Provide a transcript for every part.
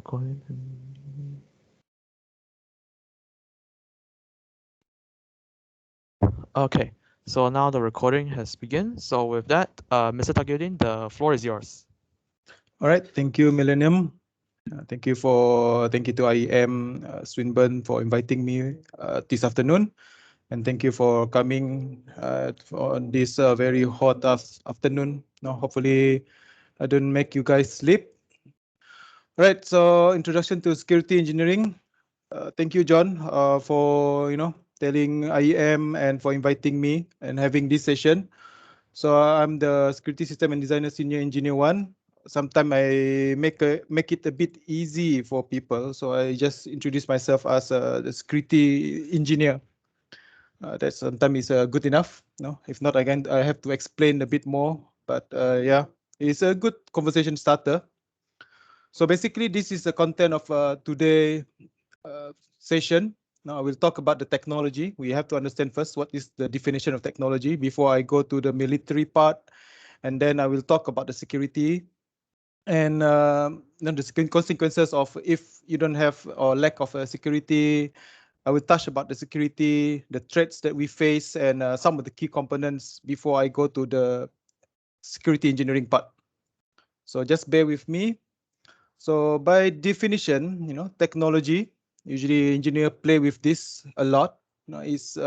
recording. Okay, so now the recording has begun. So with that, Mr. Tagyuddin, the floor is yours. All right, thank you, Millennium. Thank you to IEM Swinburne for inviting me this afternoon, and thank you for coming on this very hot afternoon. Now, hopefully, I don't make you guys sleep. All right, so introduction to security engineering. Thank you, John, for telling IEM and for inviting me and having this session. So I'm the security system and designer senior engineer one. Sometimes I make it a bit easy for people, so I just introduce myself as the security engineer. That sometimes is good enough. No, if not, again I have to explain a bit more. But yeah, it's a good conversation starter. So basically, this is the content of today session. Now I will talk about the technology. We have to understand first what is the definition of technology before I go to the military part, and then I will talk about the security and the consequences of if you don't have or lack of security. I will touch about the security, the threats that we face, and some of the key components before I go to the security engineering part. So just bear with me. So by definition, technology, usually engineer play with this a lot. Is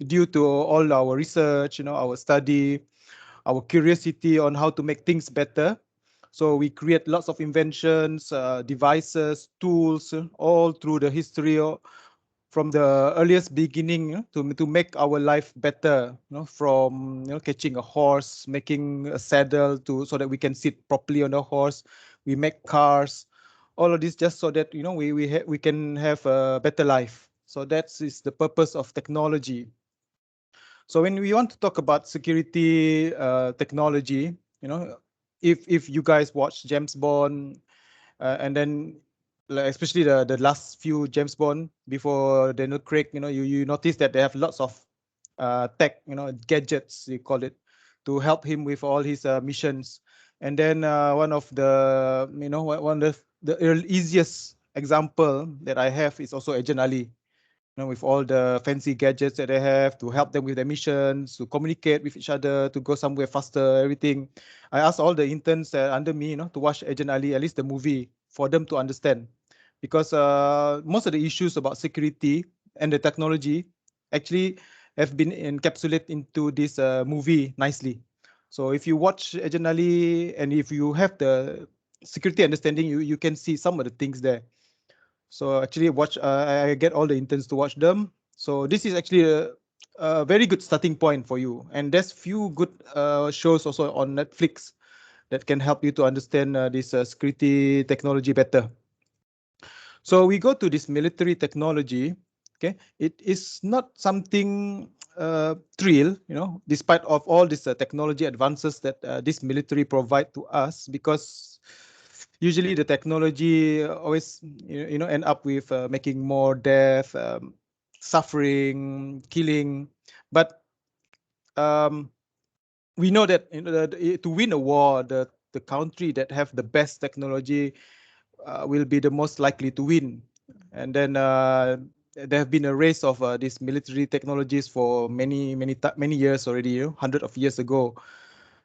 due to all our research, our study, our curiosity on how to make things better. So we create lots of inventions, devices, tools, all through the history from the earliest beginning to make our life better. From catching a horse, making a saddle to so that we can sit properly on the horse. We make cars, all of this just so that we can have a better life. So that is the purpose of technology. So when we want to talk about security technology, if you guys watch James Bond, and then especially the last few James Bond before Daniel Craig, you notice that they have lots of tech, gadgets you call it, to help him with all his missions. And then one of the easiest example that I have is also Agent Ali. With all the fancy gadgets that they have to help them with their missions, to communicate with each other, to go somewhere faster, everything. I asked all the interns under me, to watch Agent Ali, at least the movie, for them to understand. Because most of the issues about security and the technology actually have been encapsulated into this movie nicely. So if you watch Agent Ali and if you have the security understanding, you can see some of the things there. So actually I get all the interns to watch them. So this is actually a very good starting point for you. And there's few good shows also on Netflix that can help you to understand this security technology better. So we go to this military technology. Okay, it is not something thrill, despite of all these technology advances that this military provide to us, because usually the technology always end up with making more death, suffering, killing. But we know that to win a war, the country that have the best technology will be the most likely to win. And then there have been a race of these military technologies for many years already, hundreds of years ago.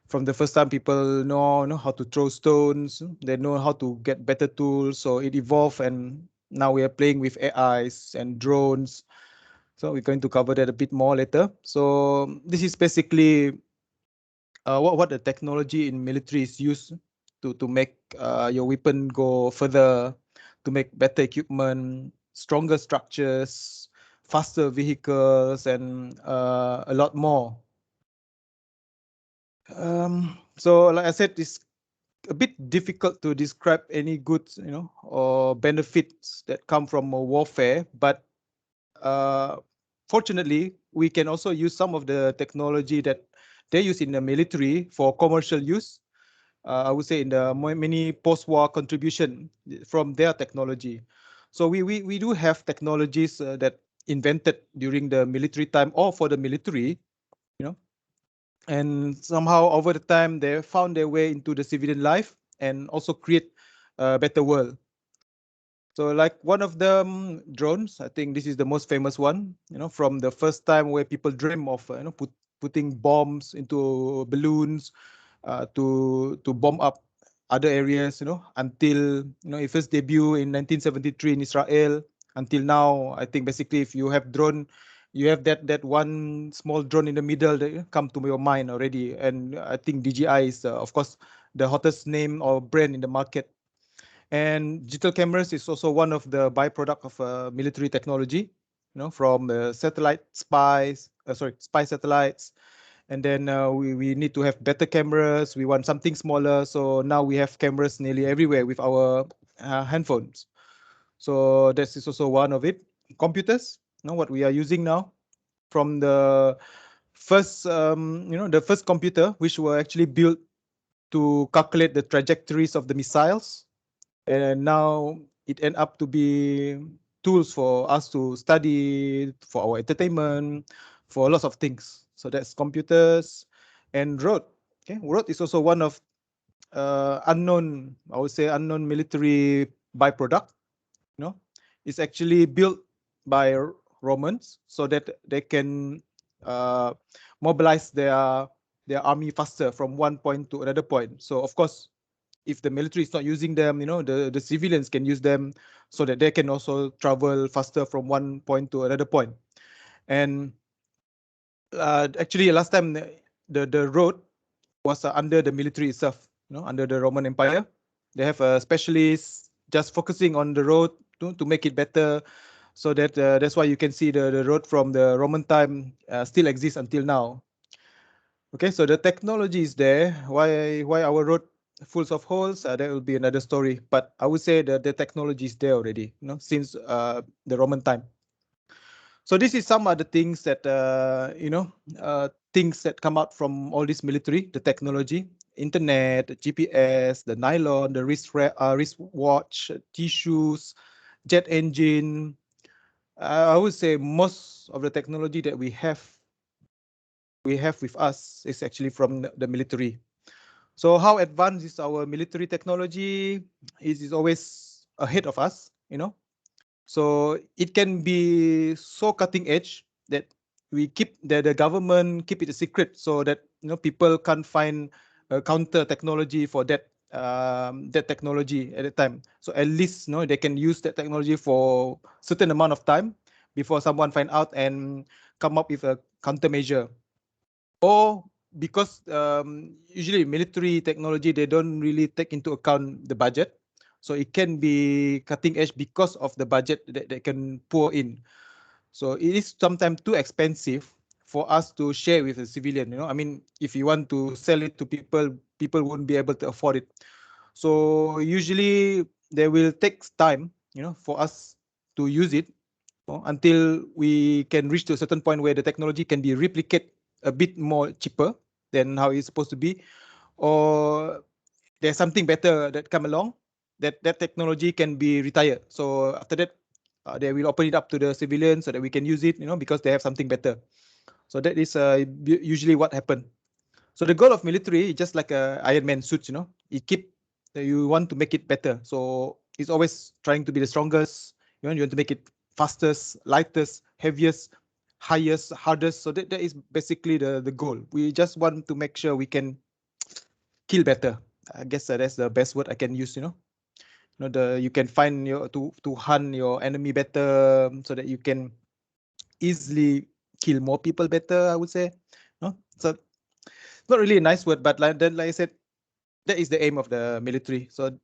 From the first time people know how to throw stones, they know how to get better tools. So it evolved, and now we are playing with AIs and drones. So we're going to cover that a bit more later. So this is basically what the technology in military is used to make your weapon go further, to make better equipment, stronger structures, faster vehicles, and a lot more. So like I said, it's a bit difficult to describe any goods, or benefits that come from warfare. But fortunately, we can also use some of the technology that they use in the military for commercial use. I would say in the many post-war contribution from their technology. So we do have technologies that invented during the military time or for the military, and somehow over the time they found their way into the civilian life and also create a better world. So like one of the drones, I think this is the most famous one, from the first time where people dream of, putting bombs into balloons to bomb up other areas, until, it first debut in 1973 in Israel. Until now, I think basically if you have drone, you have that one small drone in the middle that come to your mind already. And I think DJI is, of course, the hottest name or brand in the market. And digital cameras is also one of the byproduct of military technology, from satellite spy satellites. And then we need to have better cameras. We want something smaller. So now we have cameras nearly everywhere with our handphones. So this is also one of it. Computers, what we are using now, from the first, the first computer, which were actually built to calculate the trajectories of the missiles, and now it end up to be tools for us to study, for our entertainment, for lots of things. So that's computers. And road. Okay, road is also one of unknown, I would say, unknown military byproduct. It's actually built by Romans so that they can uh, mobilize their army faster from one point to another point. So of course, if the military is not using them, the civilians can use them so that they can also travel faster from one point to another point. And actually, last time the road was under the military itself, under the Roman Empire. They have a specialist just focusing on the road to make it better. So that's why you can see the road from the Roman time still exists until now. Okay, so the technology is there. Why our road full of holes? That will be another story. But I would say that the technology is there already, since the Roman time. So this is some other things that things that come out from all this military, the technology, internet, the GPS, the nylon, the wristwatch, tissues, jet engine. I would say most of the technology that we have with us is actually from the military. So how advanced is our military technology? It is always ahead of us, So it can be so cutting edge that we keep the government keep it a secret so that people can't find a counter technology for that technology at the time. So at least they can use that technology for certain amount of time before someone find out and come up with a countermeasure. Or because usually military technology, they don't really take into account the budget. So it can be cutting edge because of the budget that they can pour in. So it is sometimes too expensive for us to share with a civilian. I mean, if you want to sell it to people, people won't be able to afford it. So usually they will take time, for us to use it until we can reach to a certain point where the technology can be replicated a bit more cheaper than how it's supposed to be, or there's something better that come along that technology can be retired. So after that, they will open it up to the civilians so that we can use it, because they have something better. So that is usually what happened. So the goal of military is just like a Iron Man suit, you want to make it better. So it's always trying to be the strongest. You want to make it fastest, lightest, heaviest, highest, hardest. So that is basically the goal. We just want to make sure we can kill better. I guess that's the best word I can use. You can find to hunt your enemy better, so that you can easily kill more people better, I would say. So not really a nice word, but like I said, that is the aim of the military. So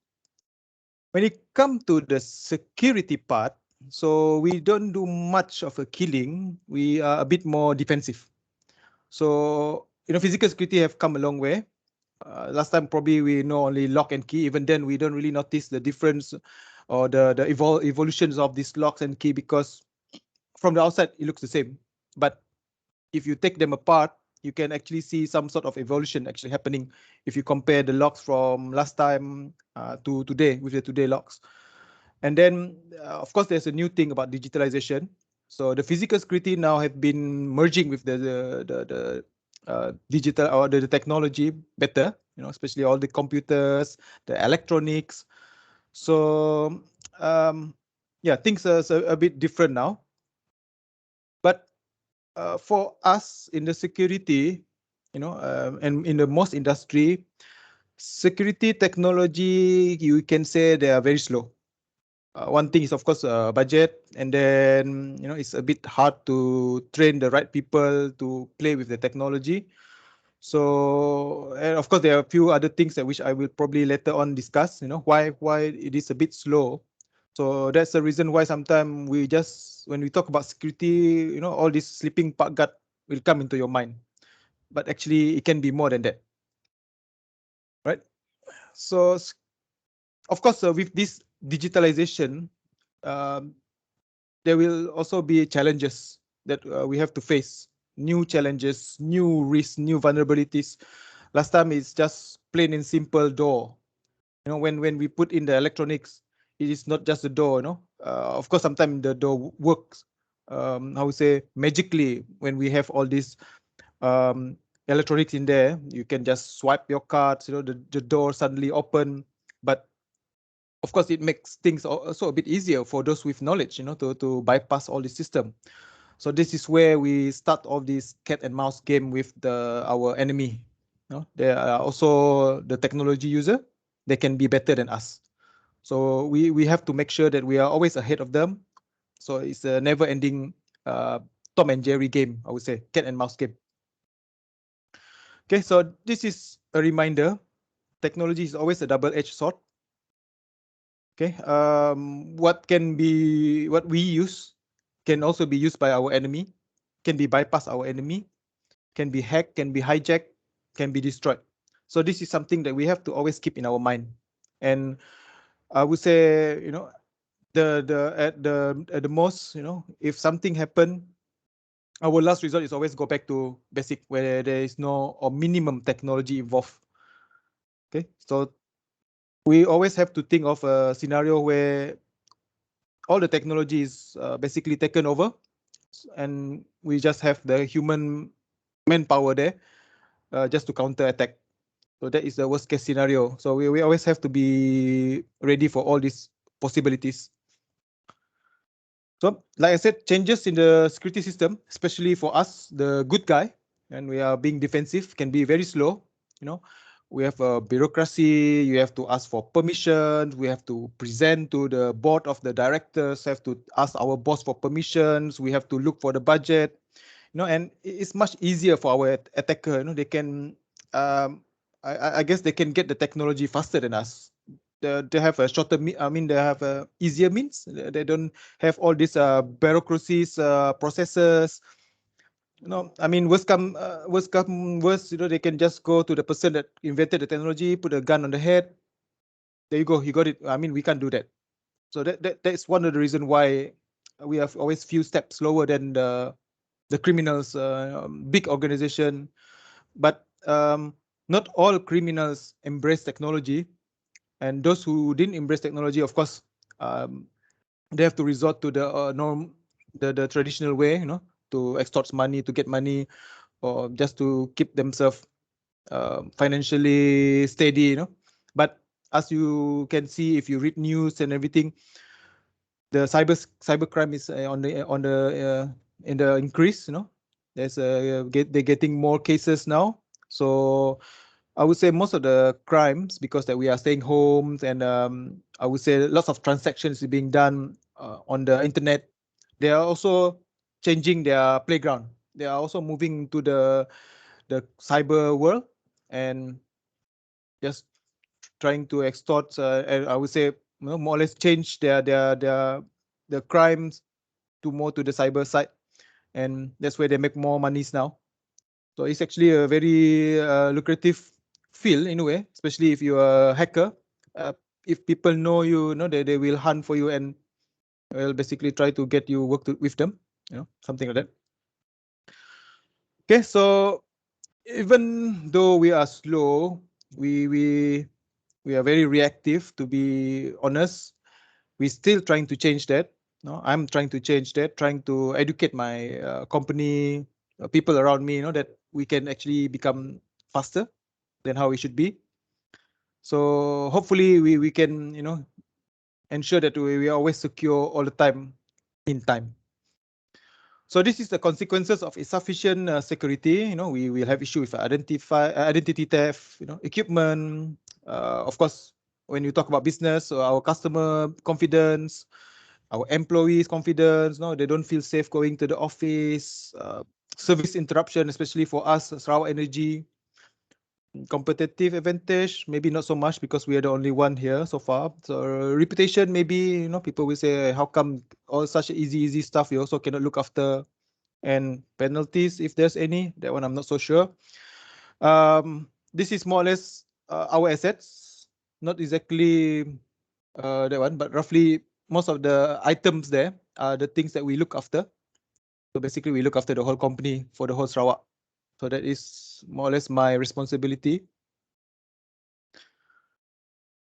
when it comes to the security part, so we don't do much of a killing. We are a bit more defensive. So physical security have come a long way. Last time probably we know only lock and key. Even then, we don't really notice the difference or the evolutions of these locks and key, because from the outside it looks the same. But if you take them apart, you can actually see some sort of evolution actually happening if you compare the locks from last time to today with the today locks. And then, of course, there's a new thing about digitalization. So the physical security now have been merging with the digital or the technology better, especially all the computers, the electronics. So yeah, things are a bit different now. But for us in the security, and in the most industry, security technology, you can say they are very slow. One thing is, of course, budget, and then it's a bit hard to train the right people to play with the technology. So, and of course, there are a few other things that which I will probably later on discuss. Why it is a bit slow. So that's the reason why sometimes we just, when we talk about security, all this sleeping part guard will come into your mind, but actually it can be more than that, right? So of course, with this digitalization, um, there will also be challenges that we have to face. New challenges, new risks, new vulnerabilities. Last time it's just plain and simple door. When we put in the electronics, it is not just the door. Of course, sometimes the door works. I would say magically when we have all these um, electronics in there. You can just swipe your cards. The door suddenly open. But of course, it makes things also a bit easier for those with knowledge, to bypass all the system. So this is where we start off this cat and mouse game with our enemy. They are also the technology user. They can be better than us. So we have to make sure that we are always ahead of them. So it's a never-ending Tom and Jerry game, I would say, cat and mouse game. Okay, so this is a reminder. Technology is always a double-edged sword. Okay, what we use can also be used by our enemy, can be bypass our enemy, can be hacked, can be hijacked, can be destroyed. So this is something that we have to always keep in our mind. And I would say, at the most, if something happen, our last resort is always go back to basic, where there is no or minimum technology involved. Okay, so we always have to think of a scenario where all the technology is basically taken over, and we just have the human manpower there just to counter attack. So that is the worst case scenario. So we always have to be ready for all these possibilities. So like I said, changes in the security system, especially for us, the good guy, and we are being defensive, can be very slow. We have a bureaucracy. You have to ask for permissions. We have to present to the board of the directors. Have to ask our boss for permissions. We have to look for the budget. And it's much easier for our attacker. They can, I guess, they can get the technology faster than us. They have a shorter, they have a easier means. They don't have all these bureaucracies, processes. Worst, they can just go to the person that invented the technology, put a gun on the head. There you go, you got it. We can't do that. So that's one of the reasons why we have always few steps slower than the criminals, big organization. But not all criminals embrace technology, and those who didn't embrace technology, of course, they have to resort to the the traditional way, to extort money, to get money, or just to keep themselves financially steady. But as you can see, if you read news and everything, the cybercrime is in the increase. They're getting more cases now. So I would say most of the crimes, because that we are staying home, and I would say lots of transactions is being done on the internet. They are also changing their playground. They are also moving to the cyber world and just trying to extort. And I would say, more or less change their crimes to more to the cyber side, and that's where they make more monies now. So it's actually a very lucrative field in a way, especially if you're a hacker. Uh, if people know you, they will hunt for you and will basically try to get you with them, something like that. Okay, so even though we are slow, we are very reactive. To be honest, we're still trying to change that. No, I'm trying to change that, trying to educate my company, people around me, that we can actually become faster than how we should be. So hopefully we can, ensure that we are always secure all the time in time. So this is the consequences of insufficient security. We will have issue with identity theft, equipment. Of course, when you talk about business, so our customer confidence, our employees' confidence. No, they don't feel safe going to the office. Service interruption, especially for us, Sarawak Energy. Competitive advantage, maybe not so much because we are the only one here so far. So reputation, maybe people will say, how come all such easy stuff you also cannot look after? And penalties, if there's any, that one I'm not so sure. This is more or less our assets, not exactly that one, but roughly most of the items there are the things that we look after. So basically, we look after the whole company for the whole Sarawak. So that is more or less my responsibility.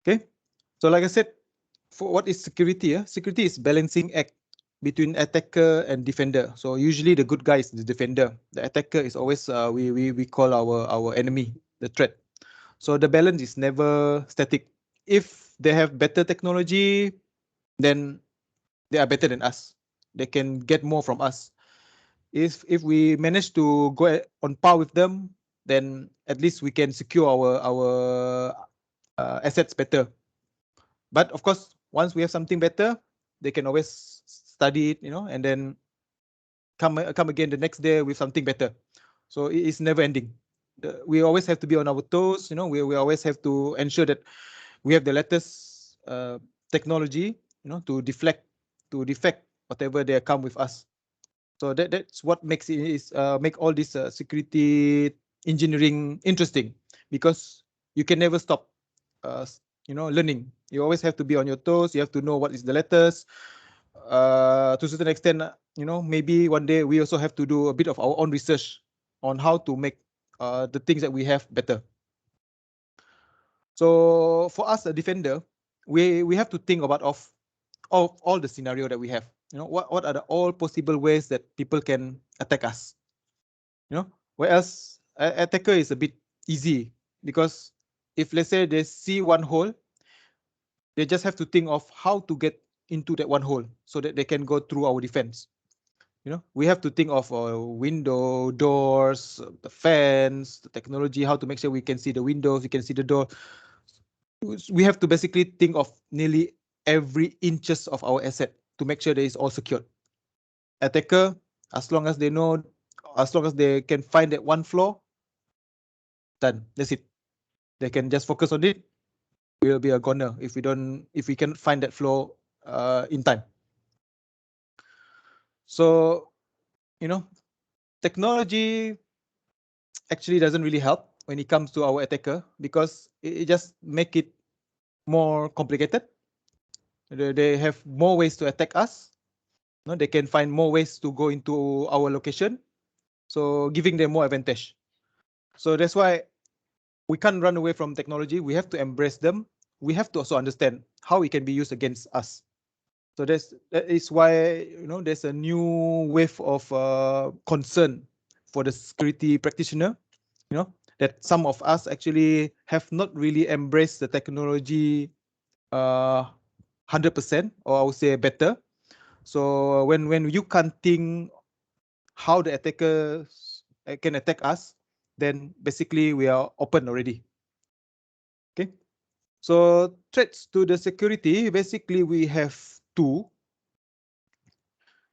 Okay. So like I said, for what is security? Security is balancing act between attacker and defender. So usually the good guy is the defender. The attacker is always we call our enemy, the threat. So the balance is never static. If they have better technology, then they are better than us. They can get more from us. If we manage to go on par with them, then at least we can secure our assets better. But of course, once we have something better, they can always study it, and then come again the next day with something better. So it is never ending. We always have to be on our toes. We always have to ensure that we have the latest technology, to defect whatever they come with us. So that's what makes it is make all this security engineering interesting, because you can never stop learning. You always have to be on your toes. You have to know what is the latest. To a certain extent, maybe one day we also have to do a bit of our own research on how to make the things that we have better. So for us, a defender, we have to think about of all the scenario that we have. What are the all possible ways that people can attack us? Whereas attacker is a bit easy, because if let's say they see one hole, they just have to think of how to get into that one hole so that they can go through our defense. We have to think of window, doors, the fence, the technology, how to make sure we can see the windows, we can see the door. We have to basically think of nearly every inches of our asset to make sure that it's all secured. Attacker, as long as they know, as long as they can find that one flaw, done. That's it. They can just focus on it. We'll be a goner if we cannot find that flaw in time. So, technology actually doesn't really help when it comes to our attacker, because it just make it more complicated. They have more ways to attack us. They can find more ways to go into our location, so giving them more advantage. So that's why we can't run away from technology. We have to embrace them. We have to also understand how it can be used against us. So that is why there's a new wave of concern for the security practitioner. That some of us actually have not really embraced the technology 100%, or I would say better. So when you can't think how the attacker can attack us, then basically we are open already. Okay. So threats to the security, basically we have two.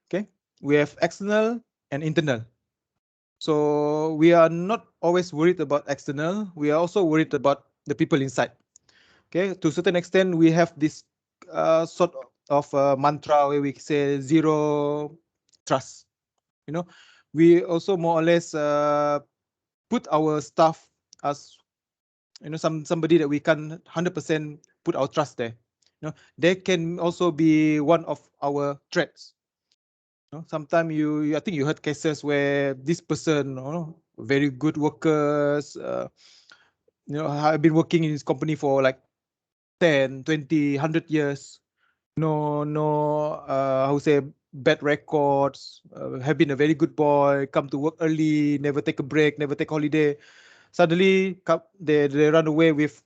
Okay. We have external and internal. So we are not always worried about external. We are also worried about the people inside. Okay. To a certain extent, we have this sort of mantra where we say zero trust. We also more or less put our staff as somebody that we can 100% put our trust there. They can also be one of our threats. Sometimes I think you heard cases where this person, very good workers, have been working in this company for like 10, 20, 100 years. No, how say, bad records, have been a very good boy, come to work early, never take a break, never take holiday. Suddenly, they run away with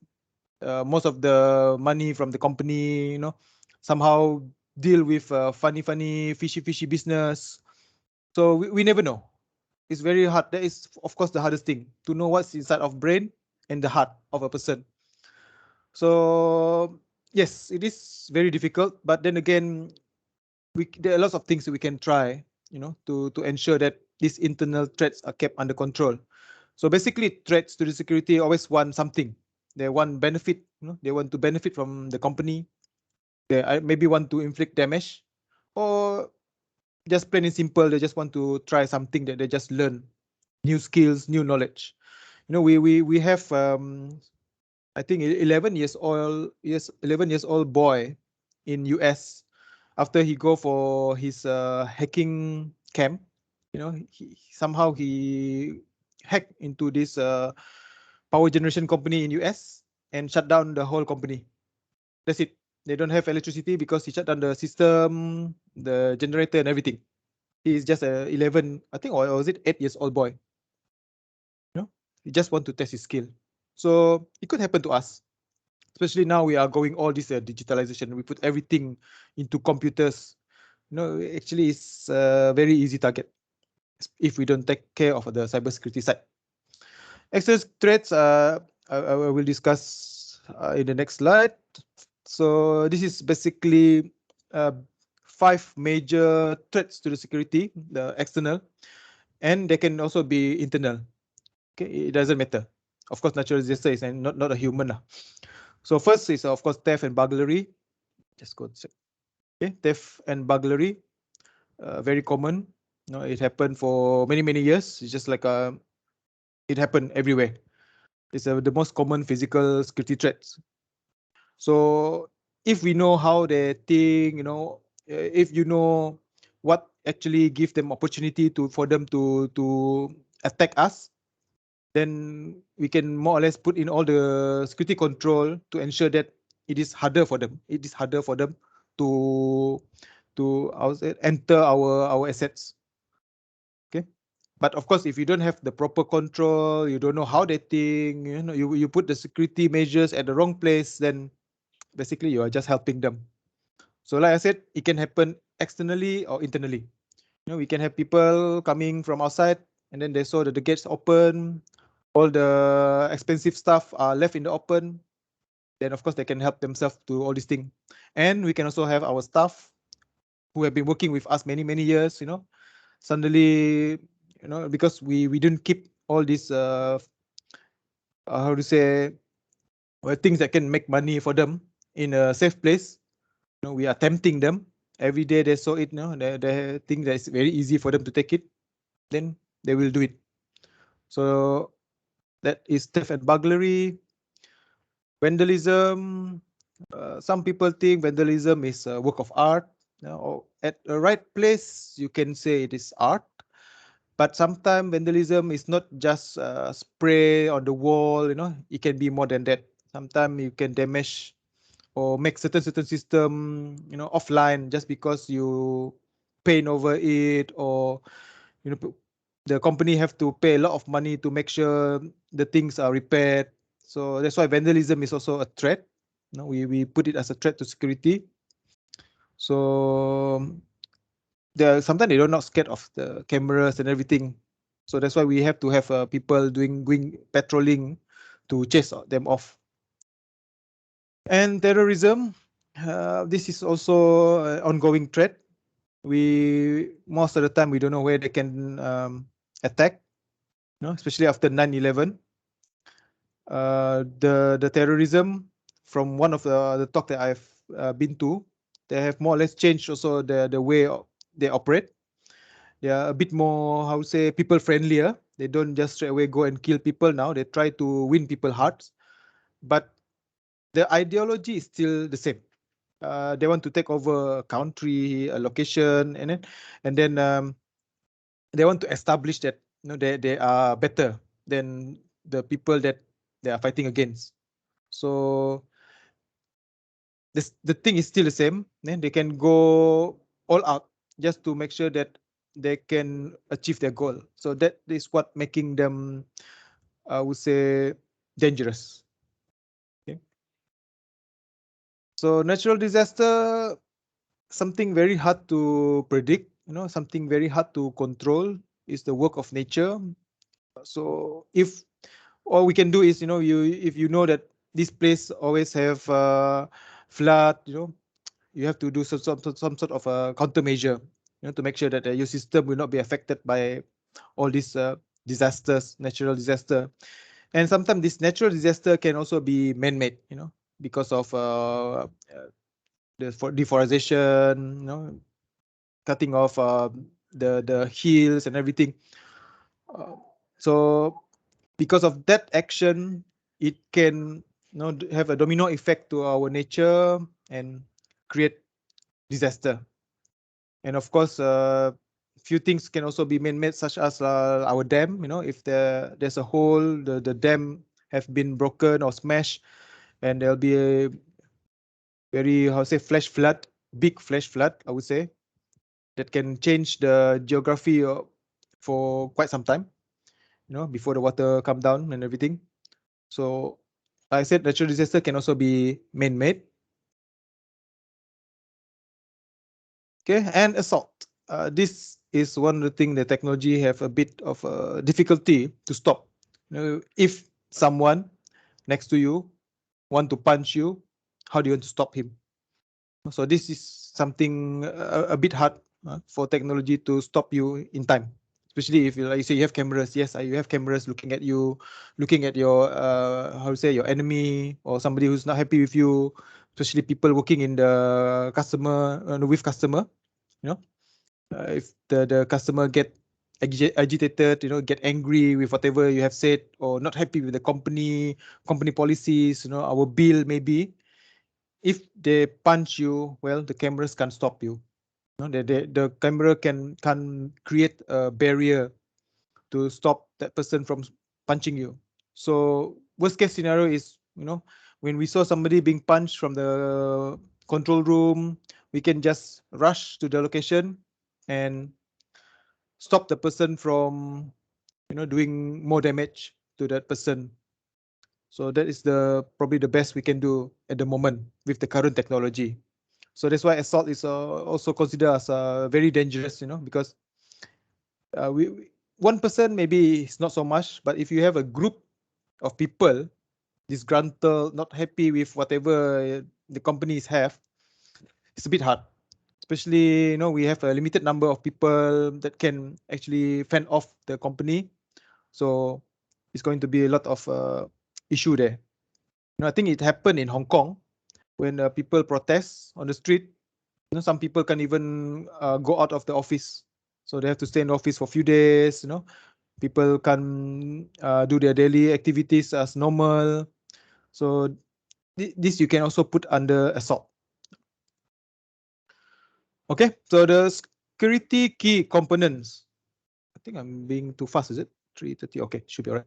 most of the money from the company. somehow deal with funny, fishy business. So we never know. It's very hard. That is, of course, the hardest thing, to know what's inside of brain and the heart of a person. So yes, it is very difficult. But then again, there are lots of things that we can try, to ensure that these internal threats are kept under control. So basically, threats to the security always want something. They want benefit. They want to benefit from the company. They maybe want to inflict damage, or just plain and simple, they just want to try something that they just learn new skills, new knowledge. We have I think 11 years old boy in US. After he go for his hacking camp, somehow he hacked into this power generation company in US and shut down the whole company. That's it. They don't have electricity because he shut down the system, the generator and everything. He is just a 11, I think, or was it 8 years old boy? He just want to test his skill. So it could happen to us, especially now we are going all this digitalization. We put everything into computers. Actually, it's a very easy target if we don't take care of the cybersecurity side. External threats, I will discuss in the next slide. So this is basically 5 major threats to the security, the external, and they can also be internal. Okay, it doesn't matter. Of course, natural disaster is not a human. So first is, of course, theft and burglary. Just go check. Okay, theft and burglary, very common. It happened for many years. It's just like it happened everywhere. It's the most common physical security threats. So if we know how they think, if you know what actually give them opportunity for them to attack us, then we can more or less put in all the security control to ensure that it is harder for them. It is harder for them to enter our assets. Okay. But of course, if you don't have the proper control, you don't know how they think, you put the security measures at the wrong place, then basically you are just helping them. So like I said, it can happen externally or internally. We can have people coming from outside and then they saw that the gates open, all the expensive stuff are left in the open. Then of course they can help themselves to all these things. And we can also have our staff who have been working with us many years, suddenly, because we didn't keep all these how to say, things that can make money for them in a safe place. We are tempting them every day. They saw it, they think that it's very easy for them to take it, then they will do it. So that is theft and burglary. Vandalism. Some people think vandalism is a work of art. At the right place, you can say it is art. But sometimes vandalism is not just spray on the wall. It can be more than that. Sometimes you can damage or make certain system offline just because you paint over it, or the company have to pay a lot of money to make sure the things are repaired. So that's why vandalism is also a threat. We put it as a threat to security. So sometimes they're not scared of the cameras and everything. So that's why we have to have people going patrolling to chase them off. And terrorism, this is also an ongoing threat. Most of the time we don't know where they can attack, especially after 9/11. The terrorism, from one of the talk that I've been to, they have more or less changed also the way they operate. They are a bit more, how to say, people friendlier. They don't just straight away go and kill people now. They try to win people's hearts, but the ideology is still the same. They want to take over a country, a location, and then they want to establish that they are better than the people that they are fighting against. So the thing is still the same. They can go all out just to make sure that they can achieve their goal. So that is what making them, I would say, dangerous. Okay. So natural disaster, something very hard to predict, something very hard to control, is the work of nature. So if all we can do is, if you know that this place always have flood, you have to do some sort of a countermeasure, to make sure that your system will not be affected by all these disasters, natural disaster. And sometimes this natural disaster can also be man-made, because of the deforestation, cutting off the hills and everything. So because of that action, it can, have a domino effect to our nature and create disaster. And of course, few things can also be man-made, such as our dam. If there's a hole, the dam have been broken or smashed, and there'll be a very, how to say, flash flood, big flash flood, I would say, that can change the geography for quite some time, before the water come down and everything. So like I said, natural disaster can also be man-made. Okay, and assault. This is one of the things that technology have a bit of a difficulty to stop. If someone next to you want to punch you, how do you want to stop him? So this is something a bit hard for technology to stop you in time. Especially if like you say you have cameras. Yes, you have cameras looking at you, looking at your how to say, your enemy or somebody who's not happy with you. Especially people working in the customer, with customer. If the customer get agitated, get angry with whatever you have said, or not happy with the company policies, our bill maybe. If they punch you, well, the cameras can't stop you. The camera can create a barrier to stop that person from punching you. So worst case scenario is, when we saw somebody being punched from the control room, we can just rush to the location and stop the person from, doing more damage to that person. So that is probably the best we can do at the moment with the current technology. So that's why assault is also considered as very dangerous, because one person maybe is not so much, but if you have a group of people disgruntled, not happy with whatever the companies have, it's a bit hard. Especially, we have a limited number of people that can actually fend off the company. So it's going to be a lot of issue there. I think it happened in Hong Kong when people protest on the street. Some people can even go out of the office, so they have to stay in the office for a few days. People can do their daily activities as normal. So this you can also put under assault. Okay, so the security key components. I think I'm being too fast, is it? 3:30. Okay, should be all right.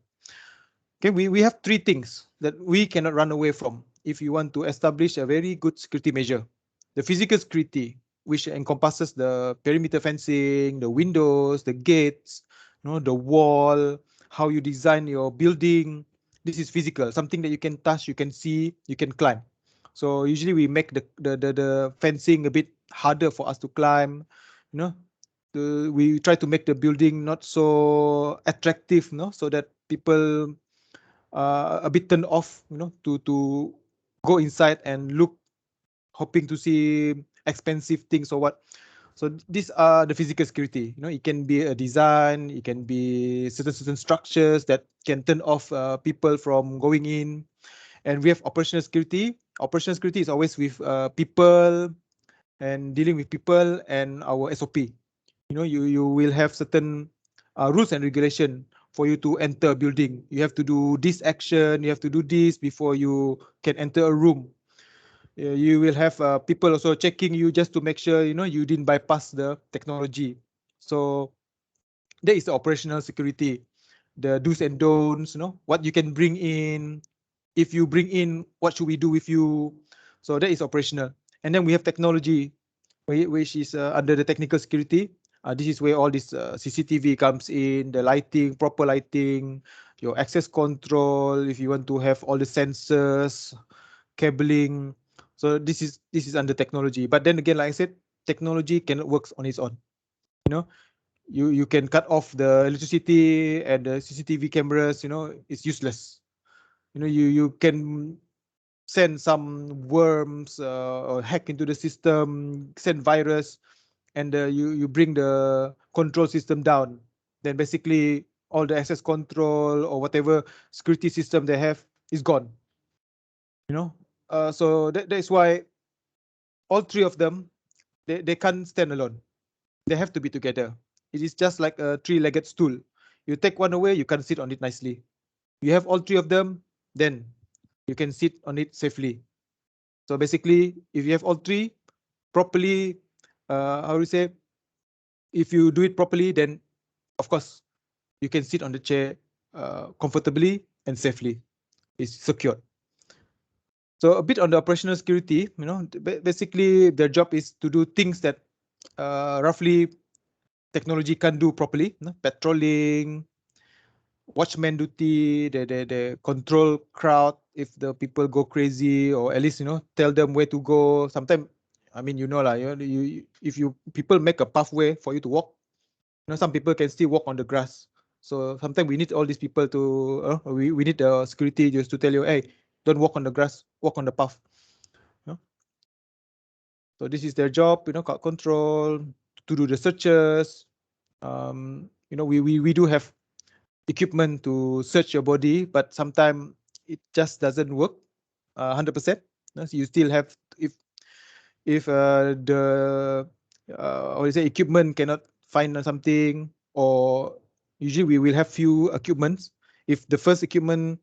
Okay, we have three things that we cannot run away from if you want to establish a very good security measure. The physical security, which encompasses the perimeter fencing, the windows, the gates, the wall, how you design your building. This is physical, something that you can touch, you can see, you can climb. So usually we make the fencing a bit harder for us to climb. We try to make the building not so attractive, so that people a bit turned off, to go inside and look, hoping to see expensive things or what. So these are the physical security. It can be a design, it can be certain structures that can turn off people from going in. And we have operational security. Operational security is always with people and dealing with people and our SOP. You will have certain rules and regulation for you to enter a building. You have to do this action, you have to do this before you can enter a room. You will have people also checking you just to make sure you didn't bypass the technology. So that is the operational security, the do's and don'ts, what you can bring in. If you bring in, what should we do with you? So that is operational. And then we have technology, which is under the technical security. This is where all this CCTV comes in, the lighting, proper lighting, your access control, if you want to have all the sensors, cabling. So this is under technology. But then again, like I said, technology cannot work on its own. You can cut off the electricity and the CCTV cameras. It's useless. You can send some worms or hack into the system, send virus, and you bring the control system down. Then basically all the access control or whatever security system they have is gone. So that's why all three of them, they can't stand alone. They have to be together. It is just like a three-legged stool. You take one away, you can sit on it nicely. You have all three of them, then you can sit on it safely. So basically, if you have all three properly, how do you say? If you do it properly, then of course you can sit on the chair comfortably and safely. It's secured. So a bit on the operational security, basically their job is to do things that roughly technology can't do properly. Patrolling, watchman duty, the control crowd if the people go crazy, or at least tell them where to go. Sometimes, I mean, if you people make a pathway for you to walk, some people can still walk on the grass. So sometimes we need all these people to we need the security just to tell you, hey, don't walk on the grass, walk on the path. So this is their job, crowd control, to do the searches. We do have equipment to search your body, but sometimes it just doesn't work 100%. You still have, if the or you say equipment cannot find something, or usually we will have few equipments. If the first equipment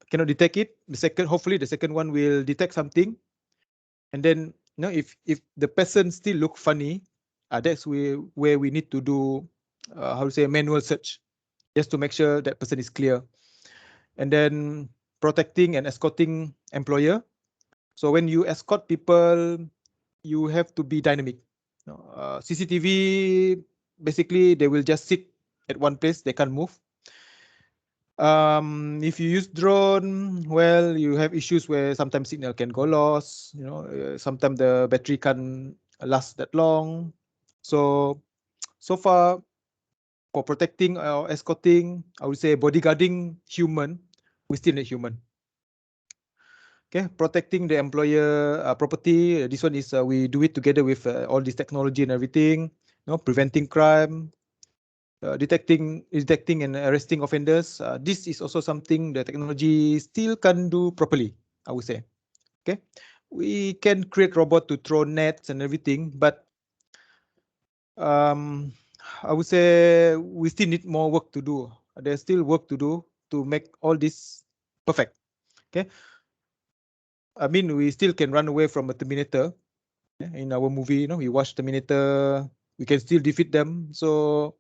cannot detect it, hopefully the second one will detect something. And then if the person still look funny, that's where we need to do how to say manual search, just to make sure that person is clear. And then protecting and escorting employer. So when you escort people, you have to be dynamic. CCTV, basically they will just sit at one place, they can't move. If you use drone, well, you have issues where sometimes signal can go lost. Sometimes the battery can't last that long. So far, for protecting or escorting, I would say bodyguarding human, we still need human. Okay, protecting the employer property. This one is we do it together with all this technology and everything. Preventing crime, detecting and arresting offenders. This is also something the technology still can do properly, I would say. Okay, we can create robot to throw nets and everything, but I would say we still need more work to do. There's still work to do to make all this perfect. Okay, I mean, we still can run away from a Terminator. In our movie, we watch Terminator, we can still defeat them. So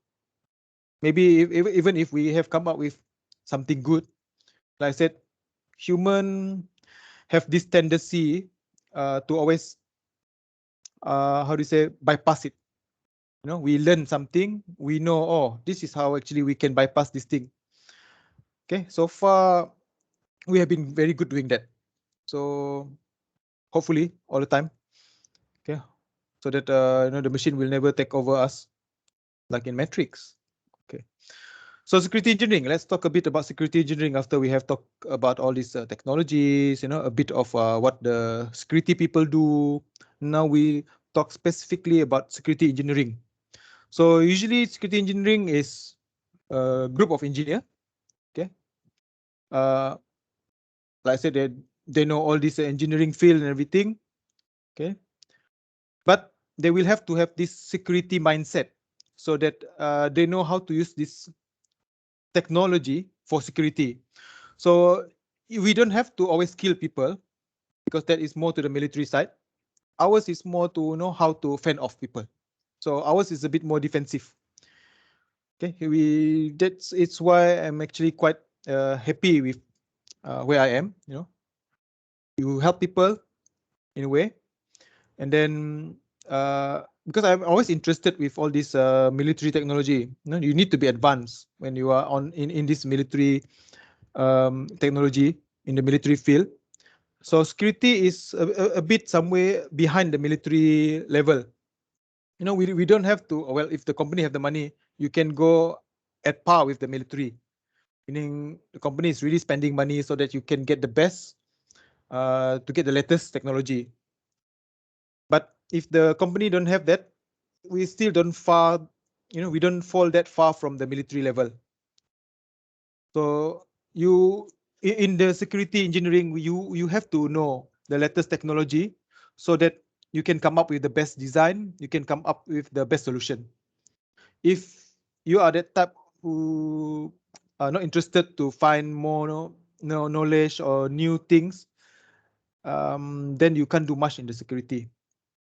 maybe even if we have come up with something good, like I said, human have this tendency to always how do you say, bypass it. We learn something, we know, oh, this is how actually we can bypass this thing. Okay, so far we have been very good doing that. So hopefully all the time, okay, so that the machine will never take over us like in Matrix. Okay. So security engineering, let's talk a bit about security engineering after we have talked about all these technologies, a bit of what the security people do. Now we talk specifically about security engineering. So usually security engineering is a group of engineers. Okay. Like I said, they know all this engineering field and everything. Okay. But they will have to have this security mindset so that they know how to use this technology for security. So we don't have to always kill people, because that is more to the military side. Ours is more to know how to fend off people. So ours is a bit more defensive. Okay, it's why I'm actually quite happy with where I am. You help people in a way, and then because I'm always interested with all this military technology. You need to be advanced when you are in this military technology, in the military field. So security is a bit somewhere behind the military level. You know, we don't have to, well, if the company have the money, you can go at par with the military, meaning the company is really spending money so that you can get the best, to get the latest technology. But if the company don't have that, we still don't far, we don't fall that far from the military level. So you, in the security engineering, you have to know the latest technology so that you can come up with the best design, you can come up with the best solution. If you are that type who are not interested to find more no knowledge or new things, then you can't do much in the security.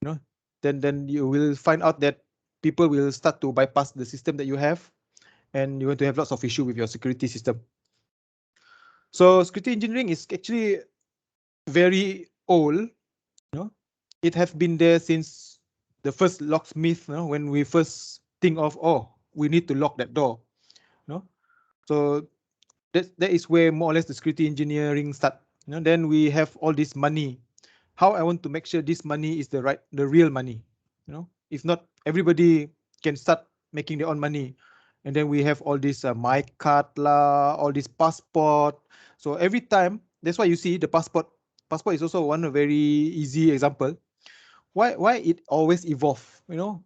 You know, then you will find out that people will start to bypass the system that you have, and you're going to have lots of issue with your security system. So security engineering is actually very old. It has been there since the first locksmith. When we first think of, oh, we need to lock that door. So that is where more or less the security engineering start. Then we have all this money. How I want to make sure this money is the real money. If not, everybody can start making their own money, and then we have all this my card lah, all this passport. So every time, that's why you see the passport. Passport is also one very easy example. Why it always evolve?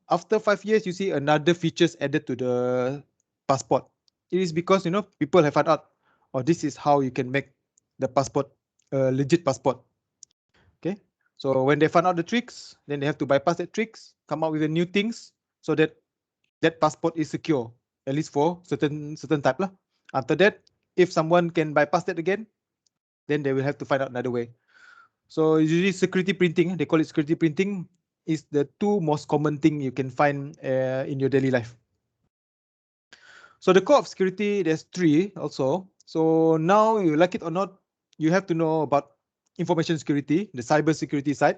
After 5 years, you see another features added to the passport. It is because people have found out, oh, this is how you can make the passport a legit passport. Okay, so when they find out the tricks, then they have to bypass that tricks, come up with the new things, so that that passport is secure, at least for certain type lah. After that, if someone can bypass that again, then they will have to find out another way. So usually security printing, they call it security printing, is the two most common thing you can find in your daily life. So the core of security, there's three also. So now, you like it or not, you have to know about information security, the cyber security side.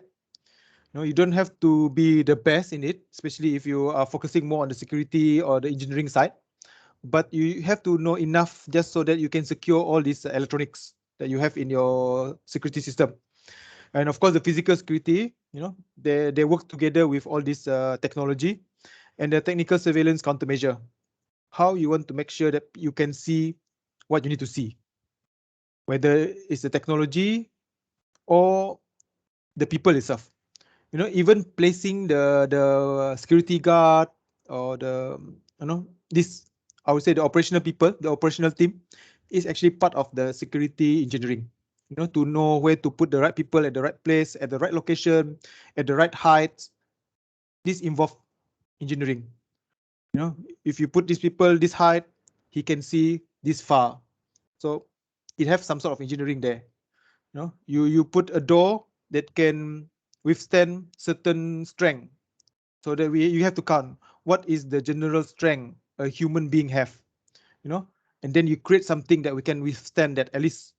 You don't have to be the best in it, especially if you are focusing more on the security or the engineering side. But you have to know enough just so that you can secure all these electronics that you have in your security system. And of course, the physical security, they work together with all this technology, and the technical surveillance countermeasure. How you want to make sure that you can see what you need to see, whether it's the technology or the people itself. Even placing the security guard, or the this, I would say, the operational people, the operational team, is actually part of the security engineering. To know where to put the right people at the right place, at the right location, at the right height. This involves engineering. If you put these people this height, he can see this far. So it has some sort of engineering there. You put a door that can withstand certain strength, so that you have to count what is the general strength a human being have. And then you create something that we can withstand that, at least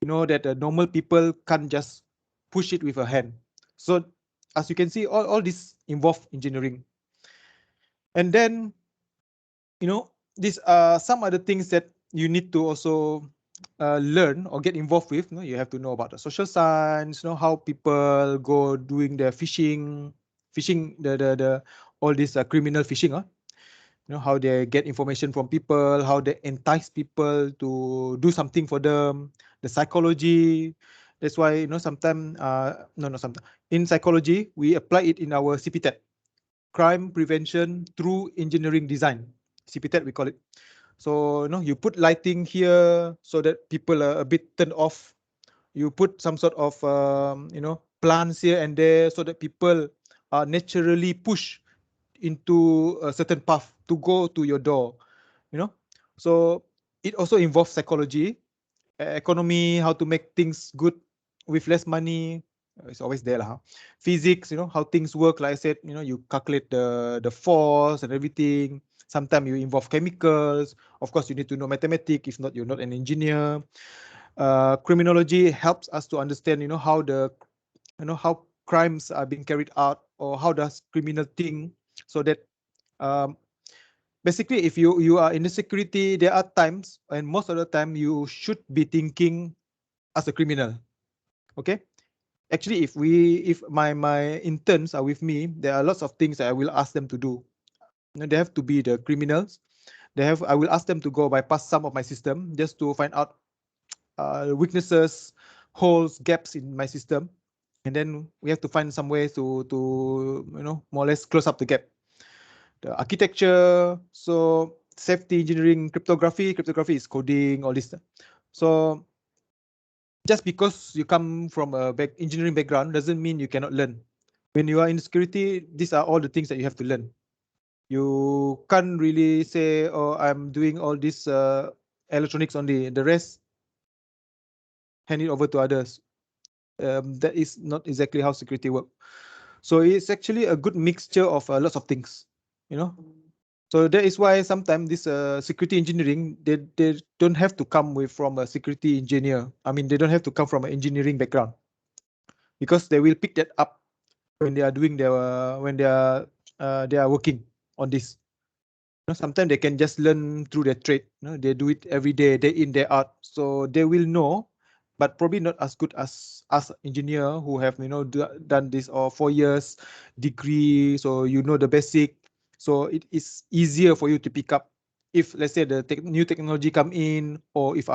that normal people can't just push it with a hand. So as you can see, all this involve engineering. And then these are some other things that you need to also learn or get involved with. You have to know about the social science, how people go doing their fishing, the all this criminal fishing. How they get information from people, how they entice people to do something for them, the psychology. That's why sometimes no not sometimes, in psychology we apply it in our CPTET, crime prevention through engineering design. CPTET we call it. So you put lighting here so that people are a bit turned off. You put some sort of plants here and there so that people are naturally pushed into a certain path to go to your door. So it also involves psychology, economy, how to make things good with less money. It's always there lah. Physics, how things work. Like I said, you calculate the force and everything. Sometimes you involve chemicals. Of course, you need to know mathematics. If not, you're not an engineer. Criminology helps us to understand, how how crimes are being carried out, or how does criminal think, so that basically, if you are in the security, there are times, and most of the time, you should be thinking as a criminal. Okay. Actually, if my interns are with me, there are lots of things that I will ask them to do. They have to be the criminals. I will ask them to go bypass some of my system just to find out weaknesses, holes, gaps in my system, and then we have to find some ways to more or less close up the gap. The architecture, so safety engineering, cryptography is coding, all this stuff. So just because you come from a engineering background doesn't mean you cannot learn. When you are in security, these are all the things that you have to learn. You can't really say, oh, I'm doing all this electronics only. The rest, hand it over to others. That is not exactly how security works. So it's actually a good mixture of lots of things, you know. So that is why sometimes this security engineering, they don't have to come from a security engineer. I mean, they don't have to come from an engineering background, because they will pick that up when they are doing their they are working on this. Sometimes they can just learn through their trade. They do it every day, day in, day out. So they will know, but probably not as good as us engineer who have done this or 4 years degree. So the basic. So it is easier for you to pick up. If let's say the new technology come in, or if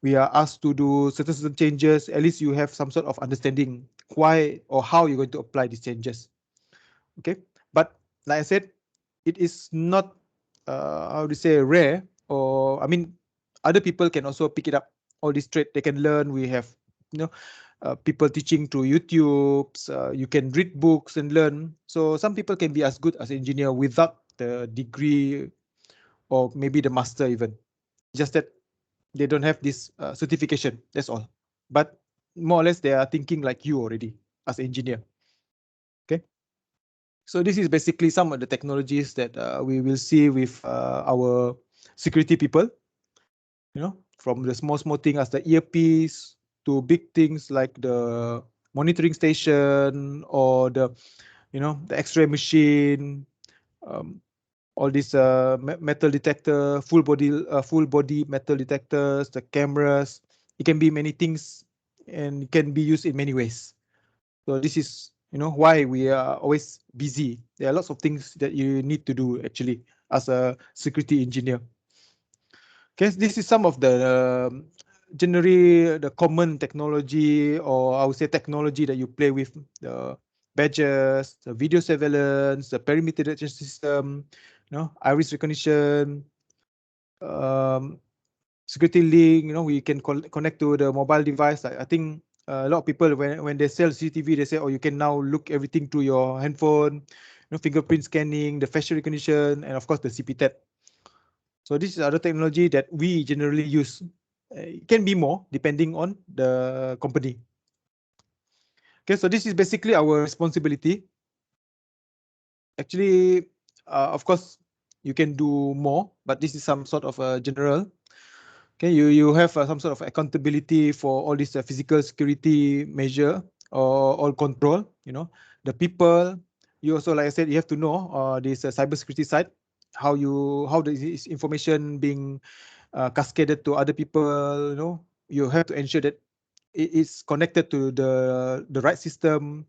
we are asked to do certain changes, at least you have some sort of understanding why or how you're going to apply these changes. Okay, but like I said, it is not how to say rare, or I mean, other people can also pick it up. All this trade they can learn. We have people teaching through YouTube. You can read books and learn. So some people can be as good as engineer without the degree or maybe the master even. Just that they don't have this certification. That's all. But more or less they are thinking like you already as engineer. Okay. So this is basically some of the technologies that we will see with our security people. From the small thing as the earpiece to big things like the monitoring station, or the X-ray machine, um, all these metal detector, full body metal detectors, the cameras. It can be many things, and it can be used in many ways. So this is why we are always busy. There are lots of things that you need to do actually as a security engineer. Okay, this is some of the generally the common technology, or I would say technology that you play with: the badges, the video surveillance, the perimeter detection system, iris recognition, um, security link. We can connect to the mobile device. I think a lot of people, when they sell CCTV, they say, oh, you can now look everything through your handphone. Fingerprint scanning, the facial recognition, and of course the CPTET. So this is other technology that we generally use. It can be more depending on the company. Okay, so this is basically our responsibility. Actually, of course, you can do more, but this is some sort of a general. Okay, you have some sort of accountability for all this physical security measure, or all control. The people. You also, like I said, you have to know this cybersecurity side, how this information being cascaded to other people. You have to ensure that it is connected to the right system.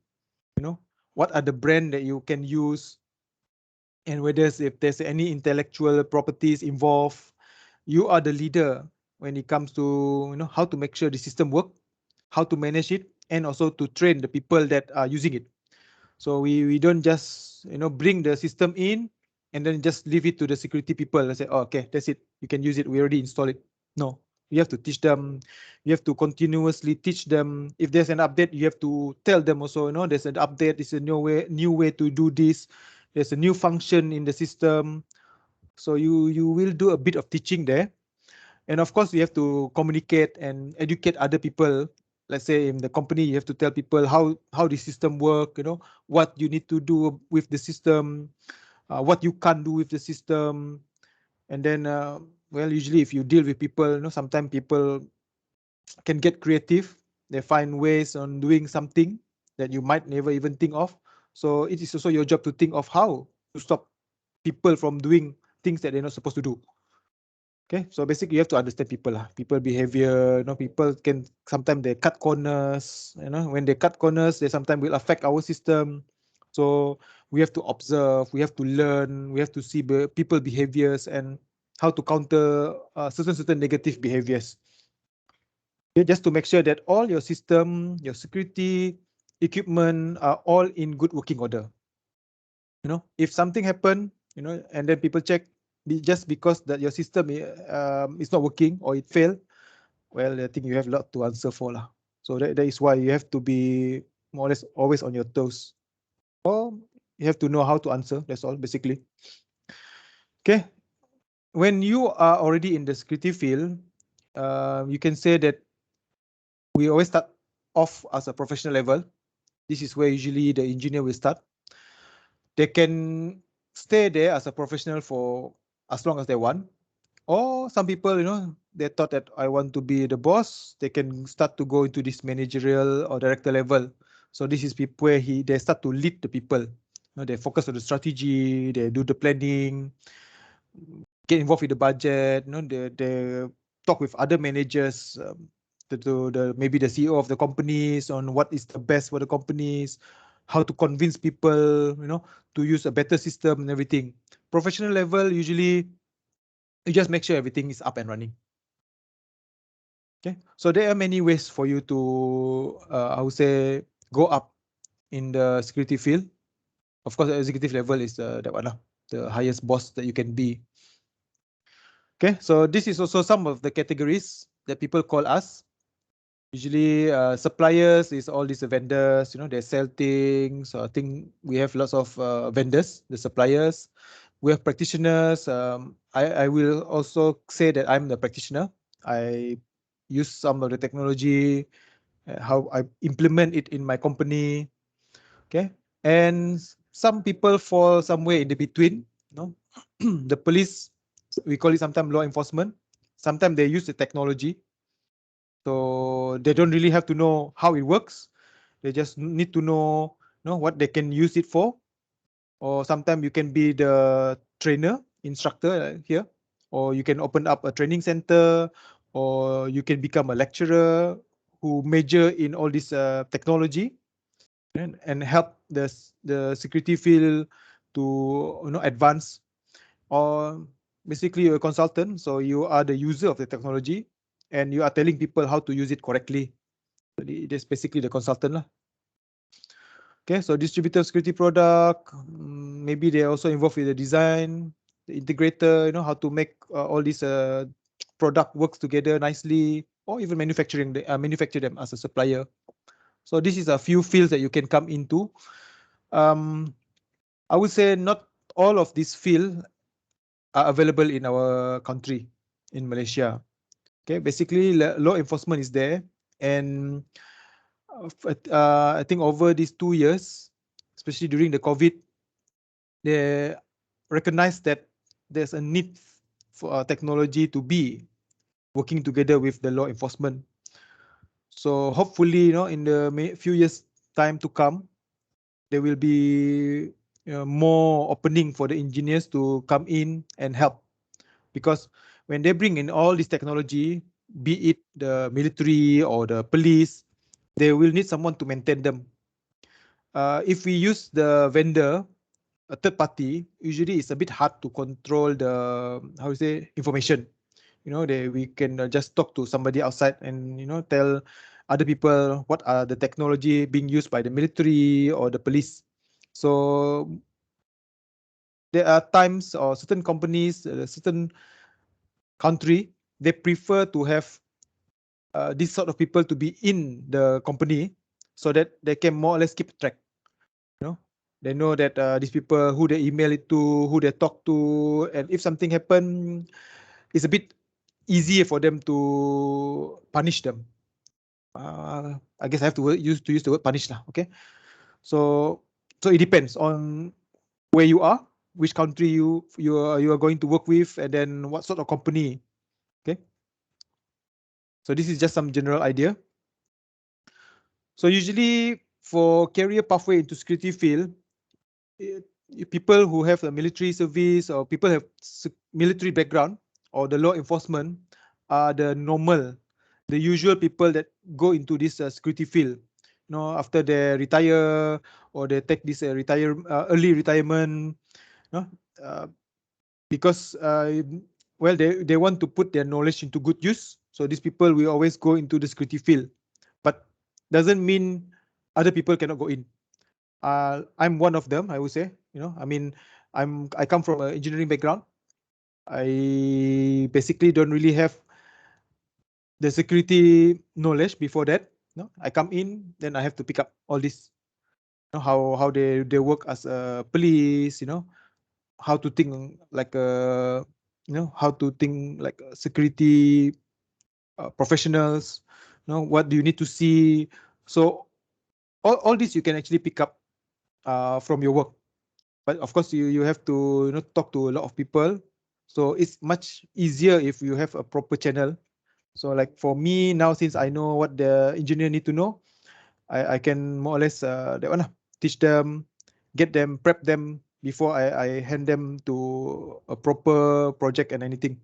What are the brand that you can use, and whether if there's any intellectual properties involved. You are the leader when it comes to how to make sure the system work, how to manage it, and also to train the people that are using it. So we don't just bring the system in and then just leave it to the security people and say, oh, okay, that's it, you can use it, we already installed it. No, you have to teach them. You have to continuously teach them. If there's an update, you have to tell them also, there's an update, it's a new way to do this, there's a new function in the system. So you will do a bit of teaching there. And of course, you have to communicate and educate other people. Let's say in the company, you have to tell people how the system work, what you need to do with the system, what you can't do with the system. And then, well, usually if you deal with people, sometimes people can get creative. They find ways on doing something that you might never even think of. So it is also your job to think of how to stop people from doing things that they're not supposed to do. Okay, so basically you have to understand people lah, people behavior. People can sometimes they cut corners. When they cut corners, they sometimes will affect our system. So we have to observe, we have to learn, we have to see people behaviors and how to counter certain negative behaviors. Okay, just to make sure that all your system, your security equipment are all in good working order. If something happen, and then people check just because that your system is not working or it failed, well, I think you have a lot to answer for lah. So that is why you have to be more or less always on your toes, or you have to know how to answer. That's all basically. Okay, when you are already in the security field, you can say that we always start off as a professional level. This is where usually the engineer will start. They can stay there as a professional for as long as they want. Or some people, they thought that I want to be the boss. They can start to go into this managerial or director level. So this is people where they start to lead the people. They focus on the strategy. They do the planning, get involved with the budget. They talk with other managers, maybe the CEO of the companies on what is the best for the companies, how to convince people, to use a better system and everything. Professional level, usually you just make sure everything is up and running. Okay, so there are many ways for you to, I would say, go up in the security field. Of course, the executive level is that one, the highest boss that you can be. Okay, so this is also some of the categories that people call us. Usually, suppliers is all these vendors. They sell things. So I think we have lots of vendors, the suppliers. We have practitioners. I will also say that I'm the practitioner. I use some of the technology, how I implement it in my company. Okay, and some people fall somewhere in the between. The police, we call it sometimes law enforcement. Sometimes they use the technology, so they don't really have to know how it works. They just need to know, what they can use it for. Or sometimes you can be the trainer, instructor here, or you can open up a training center, or you can become a lecturer who major in all this technology and help the security field to advance. Or basically you're a consultant, so you are the user of the technology and you are telling people how to use it correctly. That's basically the consultant lah. Okay, so distributor security product, maybe they're also involved with the design, the integrator, how to make all these product works together nicely, or even manufacture them as a supplier. So this is a few fields that you can come into. I would say not all of these fields are available in our country, in Malaysia. Okay, basically law enforcement is there, and I think over these 2 years, especially during the COVID, they recognize that there's a need for technology to be working together with the law enforcement. So hopefully, in the few years time to come, there will be more opening for the engineers to come in and help, because when they bring in all this technology, be it the military or the police, they will need someone to maintain them. If we use the vendor, a third party, usually it's a bit hard to control the, how to say, information. We can just talk to somebody outside and tell other people what are the technology being used by the military or the police. So there are times or certain companies, certain country, they prefer to have this sort of people to be in the company so that they can more or less keep track. They know that these people, who they email it to, who they talk to, and if something happen, it's a bit easier for them to punish them. I guess I have to use the word punish lah. Okay, so it depends on where you are, which country you are going to work with, and then what sort of company. Okay, so this is just some general idea. So usually for career pathway into security field, people who have a military service or people have military background, or the law enforcement are the normal, the usual people that go into this security field. You know, after they retire or they take this early retirement, you know, uh, because well, they want to put their knowledge into good use. So these people will always go into the security field, but doesn't mean other people cannot go in. I'm one of them, I would say. You know, I mean, I come from an engineering background. I basically don't really have the security knowledge before that. No, I come in, then I have to pick up all this. You know, how they work as a police. You know, how to think like a, you know, how to think like a security professionals. You know, what do you need to see? So all this you can actually pick up from your work. But of course, you have to, you know, talk to a lot of people. So it's much easier if you have a proper channel. So like for me now, since I know what the engineer need to know, I can more or less that one teach them, get them, prep them before I hand them to a proper project and anything.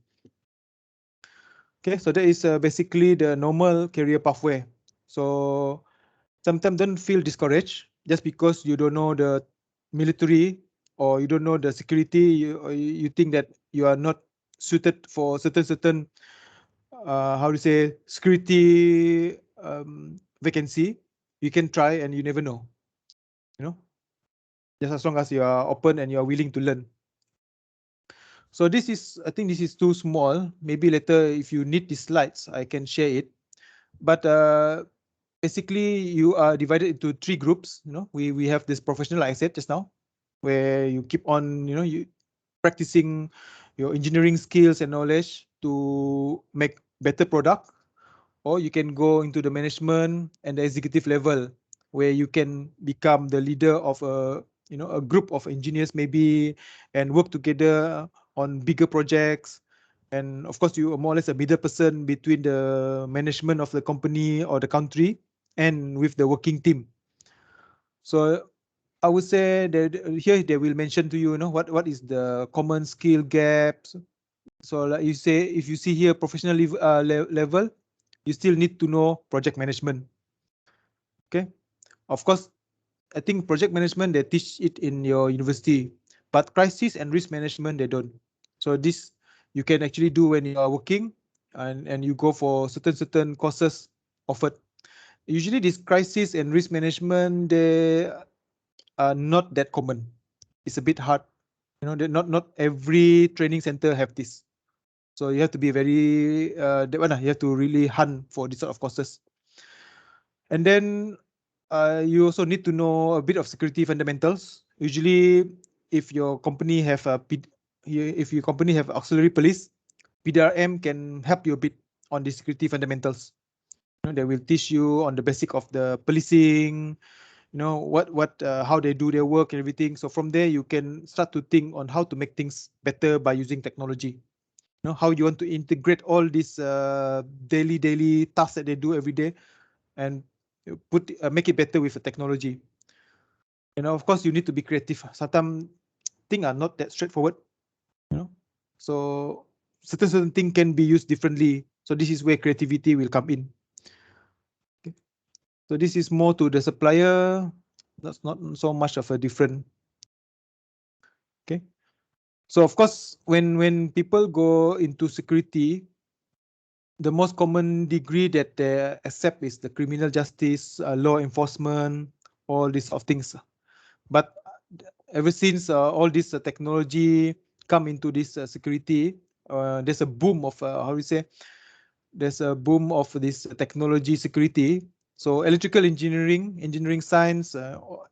Okay, so that is basically the normal career pathway. So sometimes don't feel discouraged just because you don't know the military or you don't know the security. You think that you are not suited for certain how to say security vacancy. You can try and you never know. You know, just as long as you are open and you are willing to learn. So this is, I think this is too small. Maybe later if you need these slides, I can share it. But basically you are divided into three groups. You know, we have this professional, like I said just now, where you keep on, you know, you practicing your engineering skills and knowledge to make better product. Or you can go into the management and the executive level, where you can become the leader of a, you know, a group of engineers maybe, and work together on bigger projects. And of course you are more or less a middle person between the management of the company or the country and with the working team. So I would say that here they will mention to you, you know, what is the common skill gaps. So like you say, if you see here professional level, you still need to know project management. Okay, of course, I think project management they teach it in your university, but crisis and risk management they don't. So this you can actually do when you are working, and you go for certain courses offered. Usually, this crisis and risk management they are not that common. It's a bit hard. You know, not every training center have this. So you have to be very that one. You have to really hunt for this sort of courses. And then you also need to know a bit of security fundamentals. Usually, if your company have if your company have auxiliary police, PDRM can help you a bit on the security fundamentals. You know, they will teach you on the basic of the policing. You know what how they do their work and everything. So from there, you can start to think on how to make things better by using technology. You know how you want to integrate all these daily tasks that they do every day and make it better with the technology. You know, of course, you need to be creative. Sometimes things are not that straightforward. You know, so certain thing can be used differently. So this is where creativity will come in. Okay. So this is more to the supplier. That's not so much of a different. Okay. So of course, when people go into security, the most common degree that they accept is the criminal justice, law enforcement, all these sort of things. But ever since all this technology come into this security, there's a boom of how do you say? There's a boom of this technology security. So electrical engineering, engineering science,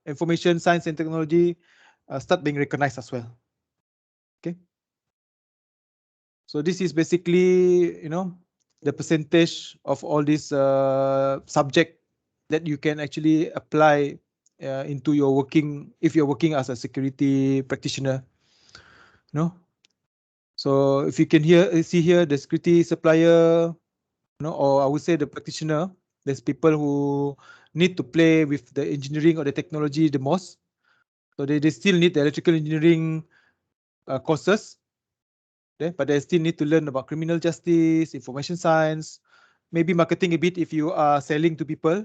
information science and technology start being recognized as well. Okay. So this is basically, you know, the percentage of all these subject that you can actually apply into your working, if you're working as a security practitioner. You know, so if you can see here the security supplier, you know, or I would say the practitioner, there's people who need to play with the engineering or the technology the most. So they still need the electrical engineering courses. Okay? But they still need to learn about criminal justice, information science, maybe marketing a bit if you are selling to people.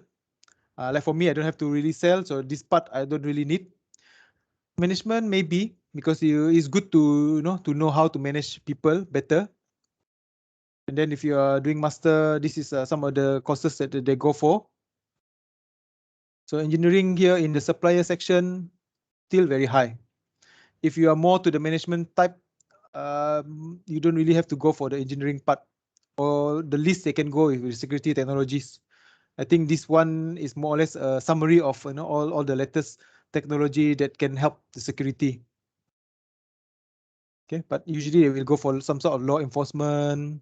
Like for me, I don't have to really sell, so this part I don't really need. Management maybe because it's good to to know how to manage people better. And then if you are doing master, this is some of the courses that they go for. So engineering here in the supplier section still very high. If you are more to the management type, you don't really have to go for the engineering part, or the least they can go with security technologies. I think this one is more or less a summary of all the latest technology that can help the security. Okay, but usually they will go for some sort of law enforcement,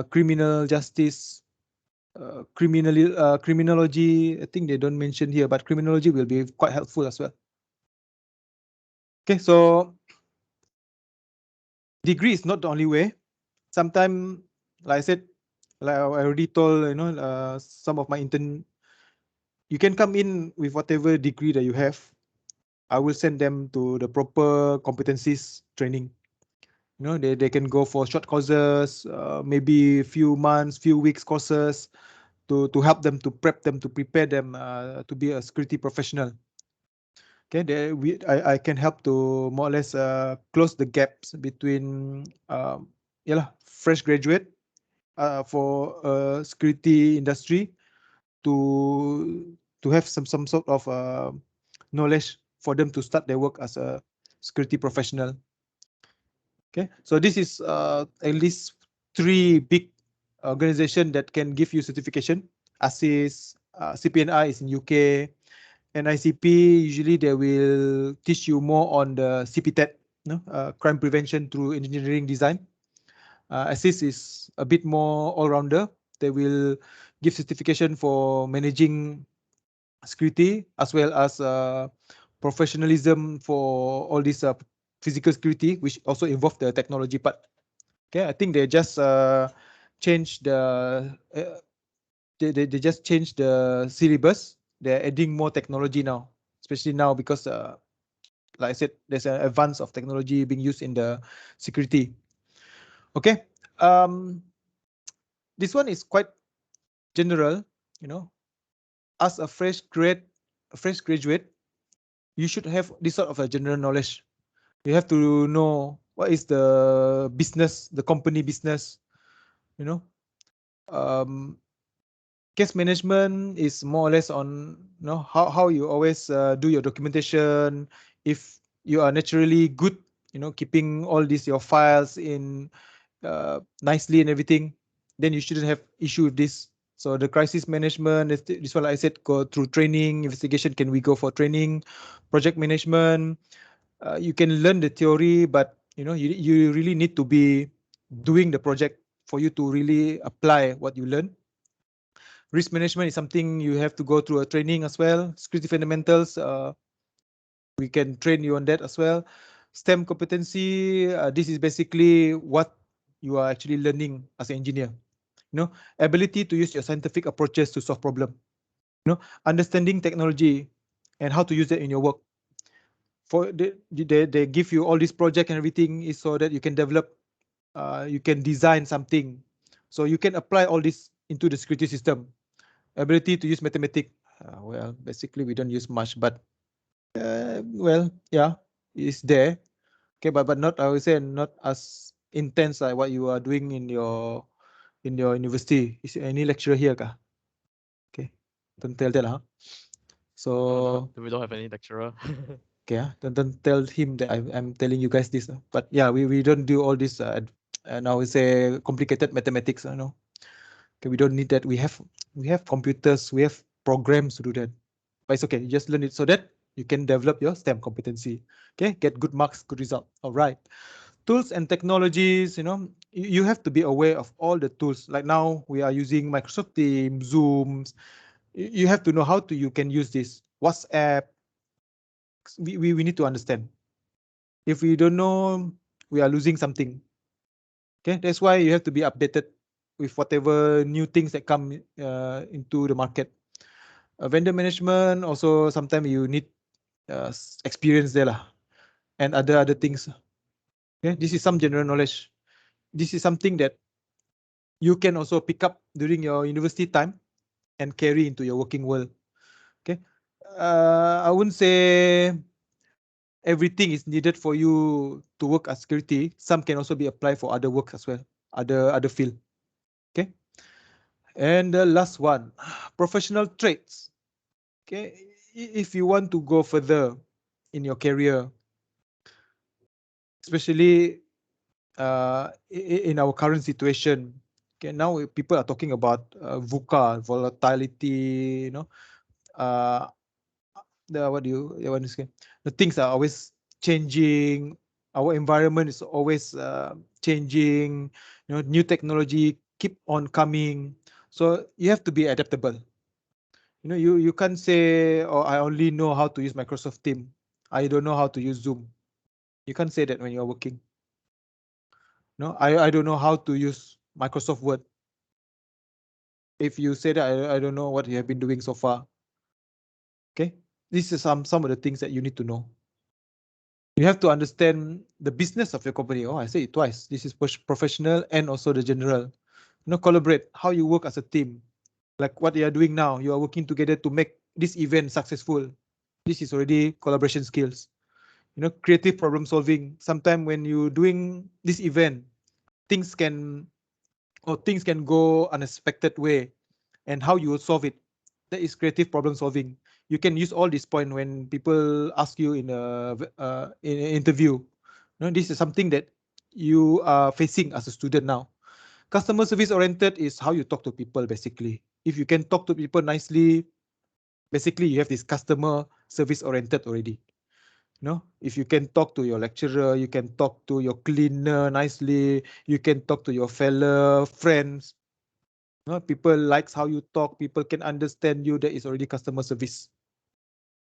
criminal justice, criminology. I think they don't mention here, but criminology will be quite helpful as well. Okay, so degree is not the only way. Sometimes, like I said, like I already told some of my intern, you can come in with whatever degree that you have. I will send them to the proper competencies training. They can go for short courses, maybe few months, few weeks courses to help them, to prep them, to prepare them to be a security professional. Okay, I can help to more or less close the gaps between fresh graduate for security industry to have some sort of knowledge for them to start their work as a security professional. Okay, so this is at least 3 big organization that can give you certification. ASIS, CPNI is in UK, and ICP usually they will teach you more on the CPTED, crime prevention through engineering design. ASIS is a bit more all-rounder. They will give certification for managing security as well as professionalism for all this physical security, which also involve the technology part. Okay, I think they just change they just change the syllabus. They're adding more technology now, especially now because like I said, there's an advance of technology being used in the security. Okay, this one is quite general. As a fresh graduate, you should have this sort of a general knowledge. You have to know what is the business, the company business. You know, um, case management is more or less on how you always do your documentation. If you are naturally good, keeping all these your files in nicely and everything, then you shouldn't have issue with this. So the crisis management, this one, like I said, go through training, investigation. Can we go for training, project management? You can learn the theory, but you really need to be doing the project for you to really apply what you learn. Risk management is something you have to go through a training as well. Security fundamentals, we can train you on that as well. STEM competency, this is basically what you are actually learning as an engineer. Ability to use your scientific approaches to solve problem. Understanding technology and how to use it in your work. For they give you all this project and everything is so that you can develop, you can design something, so you can apply all this into the security system. Ability to use mathematics, well, basically we don't use much, but well, yeah, it's there. Okay, but not, I would say, not as intense like what you are doing in your university. Is there any lecturer here, ka? Okay, don't tell that, huh? So We don't have any lecturer. okay, don't tell him that I'm telling you guys this. But yeah, we don't do all this and I would say complicated mathematics. Okay, we don't need that. We have computers, we have programs to do that. But it's okay. You just learn it so that you can develop your STEM competency. Okay, get good marks, good result. All right. Tools and technologies. You have to be aware of all the tools. Like now we are using Microsoft Teams, Zooms. You have to know how you can use this. WhatsApp. We need to understand. If we don't know, we are losing something. Okay, that's why you have to be updated with whatever new things that come into the market. Vendor management also, sometimes you need experience there lah, and other things. Okay, this is some general knowledge. This is something that you can also pick up during your university time and carry into your working world. Okay, I wouldn't say everything is needed for you to work as security. Some can also be applied for other work as well, other field. Okay, and the last one, professional traits. Okay, if you want to go further in your career, especially in our current situation. Okay, now people are talking about VUCA, volatility, uh, the what do you want to say? The things are always changing. Our environment is always changing. New technology keep on coming. So you have to be adaptable. You can't say, "Oh, I only know how to use Microsoft Team. I don't know how to use Zoom." You can't say that when you're working. No, I don't know how to use Microsoft Word. If you say that, I don't know what you have been doing so far. Okay, this is some of the things that you need to know. You have to understand the business of your company. Oh, I say it twice. This is professional and also the general. Collaborate. How you work as a team. Like what you are doing now. You are working together to make this event successful. This is already collaboration skills. Creative problem solving. Sometimes when you doing this event, things can things can go unexpected way, and how you will solve it. That is creative problem solving. You can use all this point when people ask you in an interview. This is something that you are facing as a student now. Customer service oriented is how you talk to people basically. If you can talk to people nicely, basically you have this customer service oriented already. If you can talk to your lecturer, you can talk to your cleaner nicely, you can talk to your fellow friends. People likes how you talk, people can understand you. That is already customer service.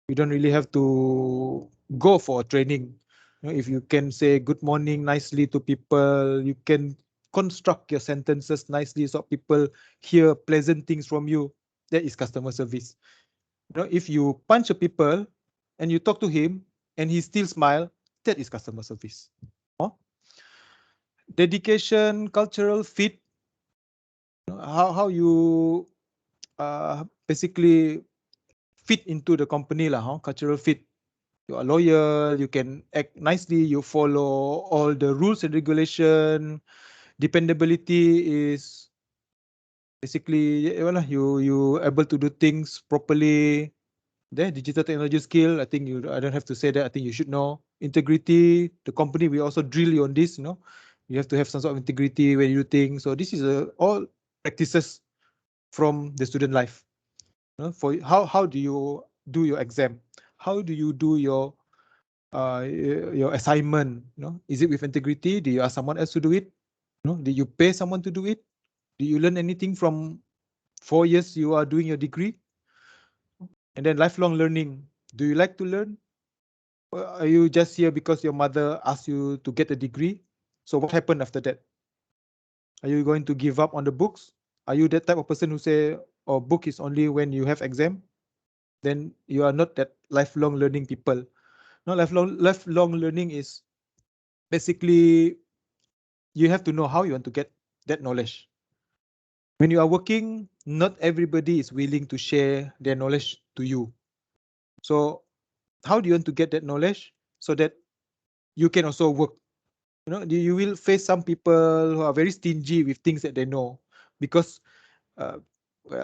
You don't really have to go for a training. If you can say good morning nicely to people, you can construct your sentences nicely so people hear pleasant things from you. That is customer service. If you punch a people and you talk to him and he still smile, that is customer service. Oh? Dedication, cultural fit. How you basically fit into the company lah, cultural fit. You are loyal, you can act nicely, you follow all the rules and regulation. Dependability is basically you able to do things properly. The digital technology skill, I don't have to say that. I think you should know. Integrity, the company we also drill you on this. You have to have some sort of integrity when you do things. So this is all practices from the student life. For how do you do your exam? How do you do your assignment? Is it with integrity? Do you ask someone else to do it? Did you pay someone to do it? Do you learn anything from 4 years you are doing your degree? And then lifelong learning. Do you like to learn? Or are you just here because your mother asked you to get a degree? So what happened after that? Are you going to give up on the books? Are you that type of person who say, "Oh, book is only when you have exam"? Then you are not that lifelong learning people. No, lifelong learning is basically you have to know how you want to get that knowledge. When you are working, not everybody is willing to share their knowledge to you. So how do you want to get that knowledge so that you can also work? You will face some people who are very stingy with things that they know, because well,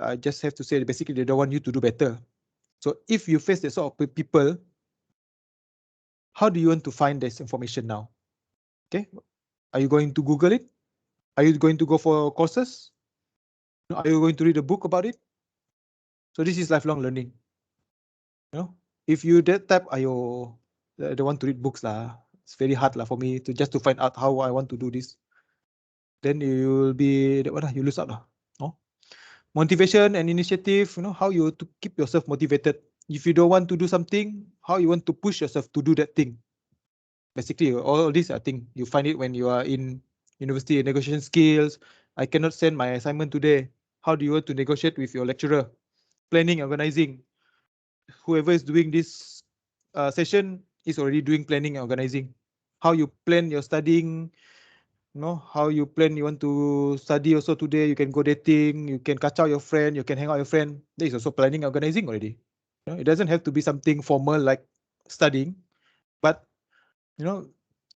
I just have to say basically they don't want you to do better. So if you face that sort of people, how do you want to find this information now? Okay, are you going to Google it? Are you going to go for courses? Are you going to read a book about it? So this is lifelong learning. If you that type, I don't want to read books lah. It's very hard lah for me to find out how I want to do this. Then you will be what you lose out lah. No? Motivation and initiative. How you to keep yourself motivated. If you don't want to do something, how you want to push yourself to do that thing. Basically, all this I think you find it when you are in university. Negotiation skills. I cannot send my assignment today. How do you want to negotiate with your lecturer? Planning, organizing. Whoever is doing this session is already doing planning and organizing. how you plan your studying, how you plan you want to study also today, you can go dating, you can catch out your friend, you can hang out your friend. That is also planning, organizing already. It doesn't have to be something formal like studying, but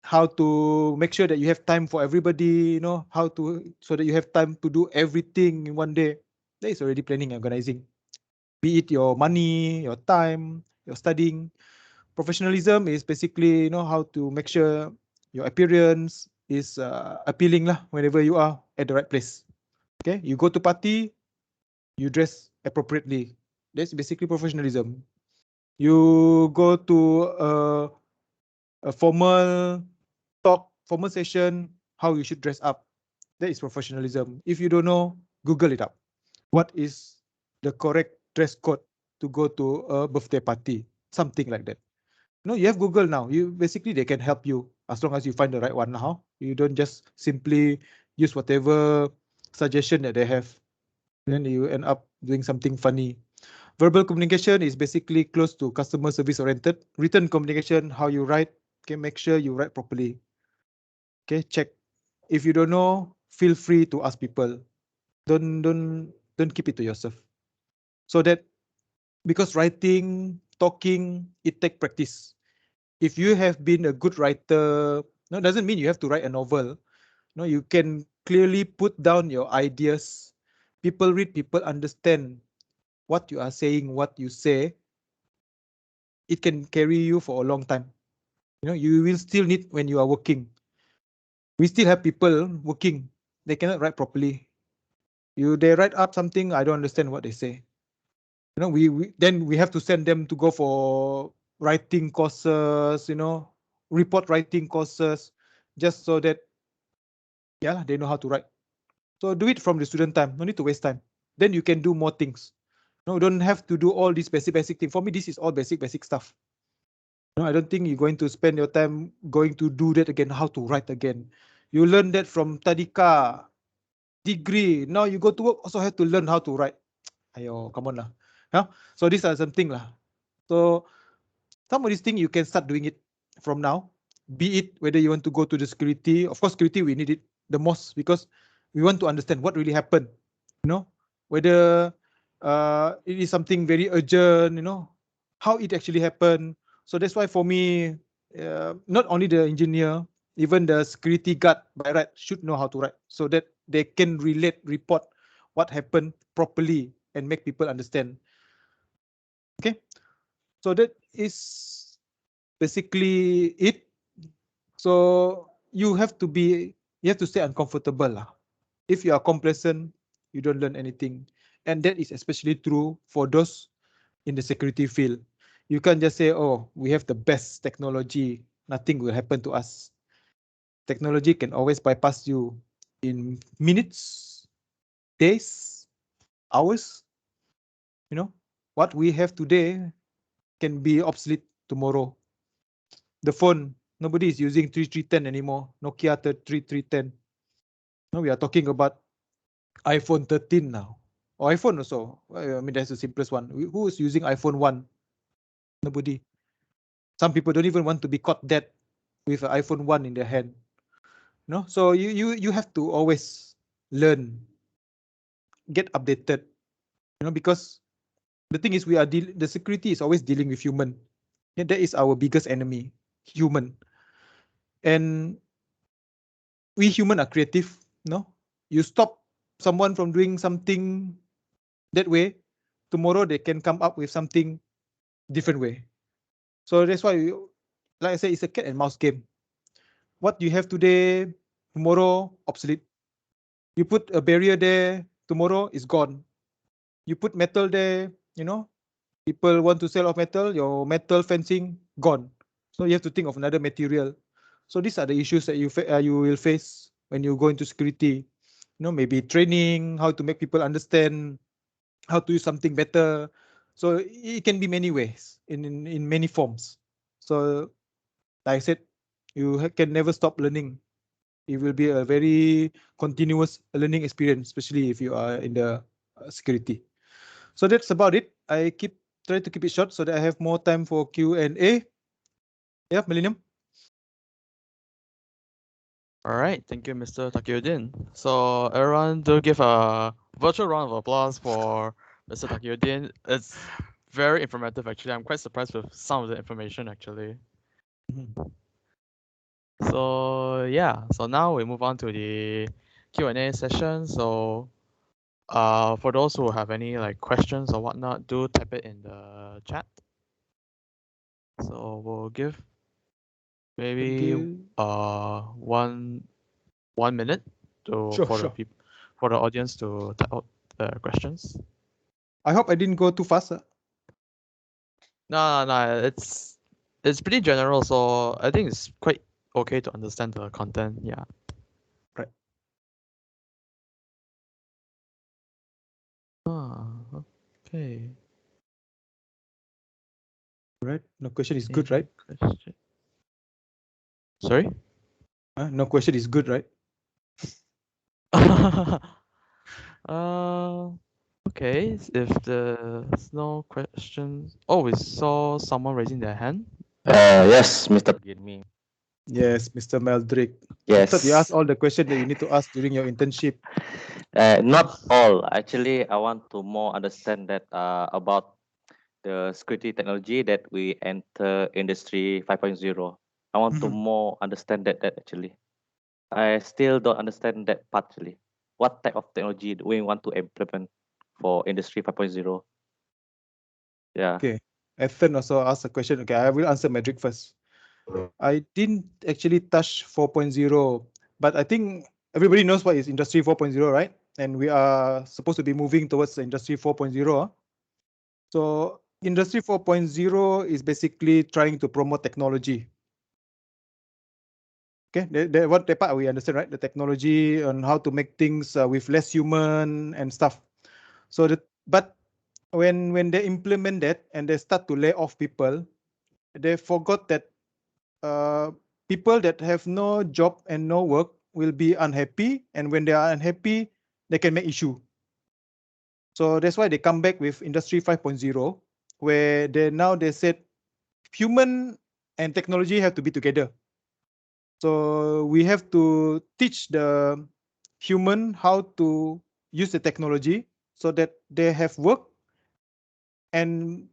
how to make sure that you have time for everybody, how to, so that you have time to do everything in one day. That is already planning and organizing. Be it your money, your time, your studying. Professionalism is basically, how to make sure your appearance is appealing lah whenever you are at the right place. Okay, you go to party, you dress appropriately. That's basically professionalism. You go to a formal talk, formal session, how you should dress up. That is professionalism. If you don't know, Google it up. What is the correct dress code to go to a birthday party? Something like that. You have Google now. You basically, they can help you as long as you find the right one now. You don't just simply use whatever suggestion that they have. Then you end up doing something funny. Verbal communication is basically close to customer service oriented. Written communication, how you write, okay, make sure you write properly. Okay, check. If you don't know, feel free to ask people. Don't keep it to yourself. So that, because writing, talking, it take practice. If you have been a good writer, no, doesn't mean you have to write a novel. No, you can clearly put down your ideas. People read, people understand what you are saying, what you say. It can carry you for a long time. You will still need when you are working. We still have people working. They cannot write properly. They write up something, I don't understand what they say. Then we have to send them to go for writing courses, report writing courses, just so that they know how to write. So do it from the student time. No need to waste time. Then you can do more things. No, don't have to do all these basic things. For me, this is all basic stuff. No, I don't think you're going to spend your time going to do that again, how to write again. You learn that from Tadika, degree. Now you go to work, also have to learn how to write. Ayo, come on lah. So these are something lah. So some of these things you can start doing it from now. Be it whether you want to go to the security. Of course, security we need it the most because we want to understand what really happened. Whether it is something very urgent. How it actually happened. So that's why for me, not only the engineer, even the security guard by right should know how to write so that they can report what happened properly and make people understand. Okay, so that is basically it. So you have to stay uncomfortable lah. If you are complacent, you don't learn anything, and that is especially true for those in the security field. You can't just say, oh, we have the best technology, nothing will happen to us. Technology can always bypass you in minutes, days, hours. What we have today can be obsolete tomorrow. The phone, nobody is using 3310 anymore. Nokia 3310. No, we are talking about iPhone 13 now. Or iPhone also. I mean, that's the simplest one. Who is using iPhone 1? Nobody. Some people don't even want to be caught dead with an iPhone 1 in their hand. So you have to always learn, get updated. Because the thing is, the security is always dealing with human. And that is our biggest enemy, human. And we human are creative. You stop someone from doing something that way, tomorrow they can come up with something different way. So that's why, like I said, it's a cat and mouse game. What you have today, tomorrow obsolete. You put a barrier there, tomorrow is gone. You put metal there, people want to sell off metal, your metal fencing gone. So you have to think of another material. So these are the issues that you will face when you go into security. Maybe training, how to make people understand how to use something better. So it can be many ways, in many forms. So like I said, you can never stop learning. It will be a very continuous learning experience, especially if you are in the security. So that's about it. I try to keep it short so that I have more time for Q&A. Yeah, Millennium. All right, thank you, Mr. Takyudin. So everyone, do give a virtual round of applause for Mr. Takyudin. It's very informative, actually. I'm quite surprised with some of the information, actually. Mhm. So yeah, so now we move on to the Q&A session. So for those who have any like questions or whatnot, do type it in the chat. So we'll give maybe Okay. 1 minute to Sure, for the sure. people for the audience to type out the questions. I hope I didn't go too fast. No, it's pretty general, so I think it's quite okay to understand the content. Yeah. Right. Okay. Right. No question is good, Any right? question? Sorry? No question is good, right? uh, okay. If there's no questions, oh, we saw someone raising their hand. Yes, Mr. Me. Yes, Mr. Meldrick. I thought you Yes. asked all the questions that you need to ask during your internship. Not all. Actually, I want to more understand that about the security technology that we enter industry 5.0. I want to Mhm. more understand that actually. I still don't understand that part actually. What type of technology do we want to implement for industry 5.0? Yeah. Okay. Ethan also asked a question. Okay, I will answer Meldrick first. I didn't actually touch 4.0, but I think everybody knows what is Industry 4.0, right? And we are supposed to be moving towards the Industry 4.0. So Industry 4.0 is basically trying to promote technology. Okay, what that part we understand, right? The technology on how to make things with less human and stuff. So but when they implement that and they start to lay off people, they forgot that people that have no job and no work will be unhappy, and when they are unhappy, they can make issue. So that's why they come back with Industry 5.0, where they said human and technology have to be together. So we have to teach the human how to use the technology so that they have work and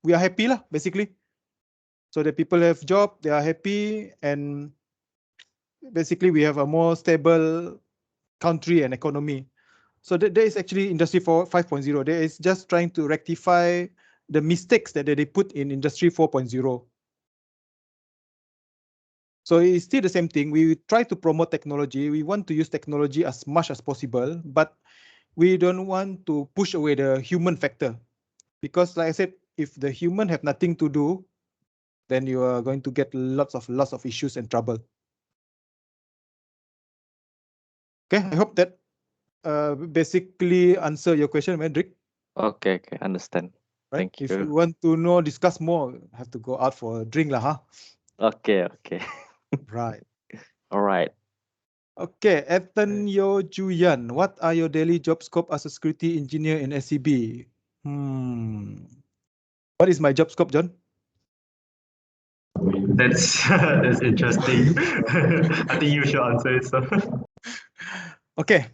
we are happy lah, basically. So that people have job, they are happy, and basically we have a more stable country and economy. So there is actually Industry 5.0. There is just trying to rectify the mistakes that they put in Industry 4.0. So it's still the same thing. We try to promote technology. We want to use technology as much as possible, but we don't want to push away the human factor. Because like I said, if the human have nothing to do, then you are going to get lots of issues and trouble. Okay, I hope that basically answer your question, Hendrik. Okay, understand. Right? Thank If you you. want to know, discuss more, have to go out for a drink lah, huh? Okay. Right. All right. Okay, Ethan Yo Juyan, what are your daily job scope as a security engineer in SCB? What is my job scope, John? That's that's interesting. I think you should answer it. So. Okay.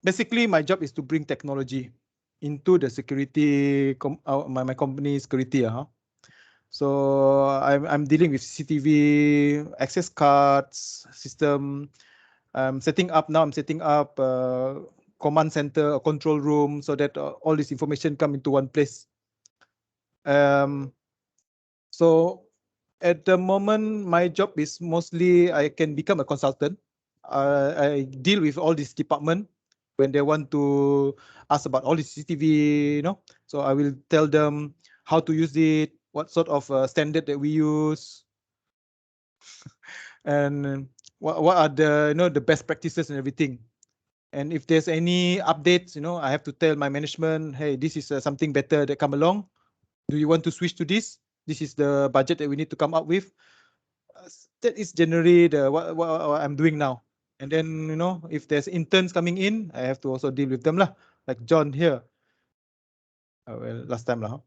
Basically, my job is to bring technology into the security, my company security. So I'm dealing with CCTV, access cards, system. I'm setting up command center, a control room, so that all this information come into one place. So at the moment, my job is mostly I can become a consultant. I deal with all this department when they want to ask about all the CCTV, So I will tell them how to use it, what sort of standard that we use, and what are the best practices and everything. And if there's any updates, I have to tell my management, hey, this is something better that come along. Do you want to switch to this? This is the budget that we need to come up with. That is generally what I'm doing now. And then, if there's interns coming in, I have to also deal with them lah. Like John here. Well, last time lah.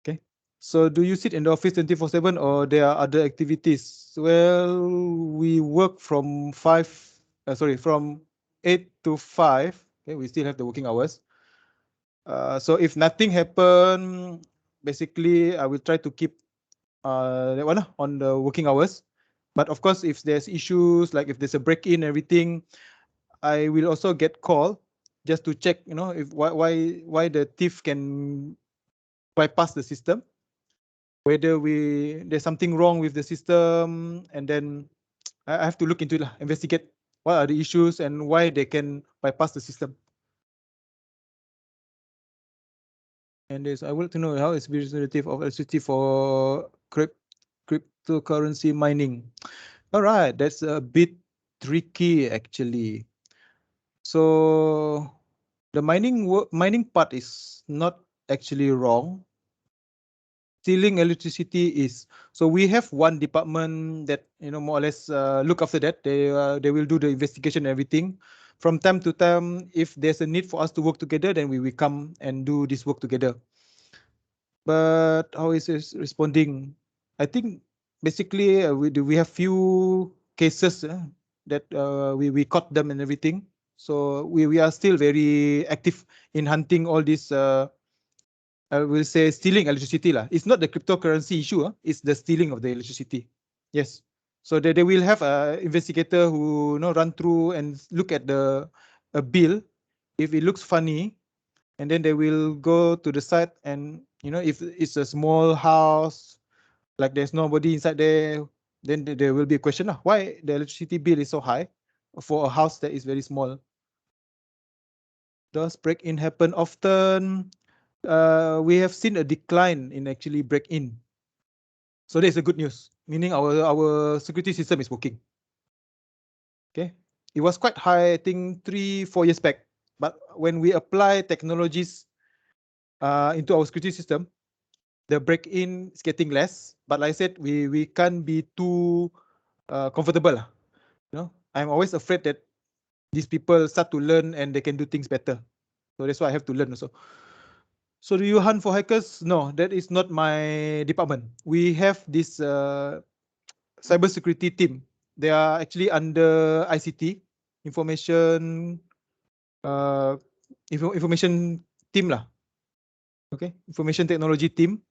Okay. So do you sit in the office 24/7 or there are other activities? Well, we work from from 8 to 5. Okay, we still have the working hours. So if nothing happen, basically I will try to keep that one on the working hours. But of course, if there's issues, like if there's a break-in, everything, I will also get call just to check, if why the thief can bypass the system, whether there's something wrong with the system, and then I have to look into it, investigate what are the issues and why they can bypass the system. And I want to know how is representative of electricity for cryptocurrency mining. All right, that's a bit tricky actually. So the mining part is not actually wrong. Stealing electricity is, so we have one department that more or less look after that. They will do the investigation and everything. From time to time, if there's a need for us to work together, then we will come and do this work together. But how is it responding? I think basically we have few cases that we caught them and everything. So we are still very active in hunting all these I will say stealing electricity lah. It's not the cryptocurrency issue. It's the stealing of the electricity. Yes. So they will have a investigator who run through and look at the a bill. If it looks funny, and then they will go to the site and if it's a small house, like there's nobody inside there, then there will be a question why the electricity bill is so high for a house that is very small. Does break-in happen often? We have seen a decline in actually break-in. So that's a good news, meaning our security system is working. Okay, it was quite high, I think 3-4 years back. But when we apply technologies into our security system, the break-in is getting less. But like I said, we can't be too comfortable. I'm always afraid that these people start to learn and they can do things better. So that's why I have to learn also. So do you hunt for hackers? No, that is not my department. We have this cybersecurity team. They are actually under ICT, information information team lah. Okay, information technology team.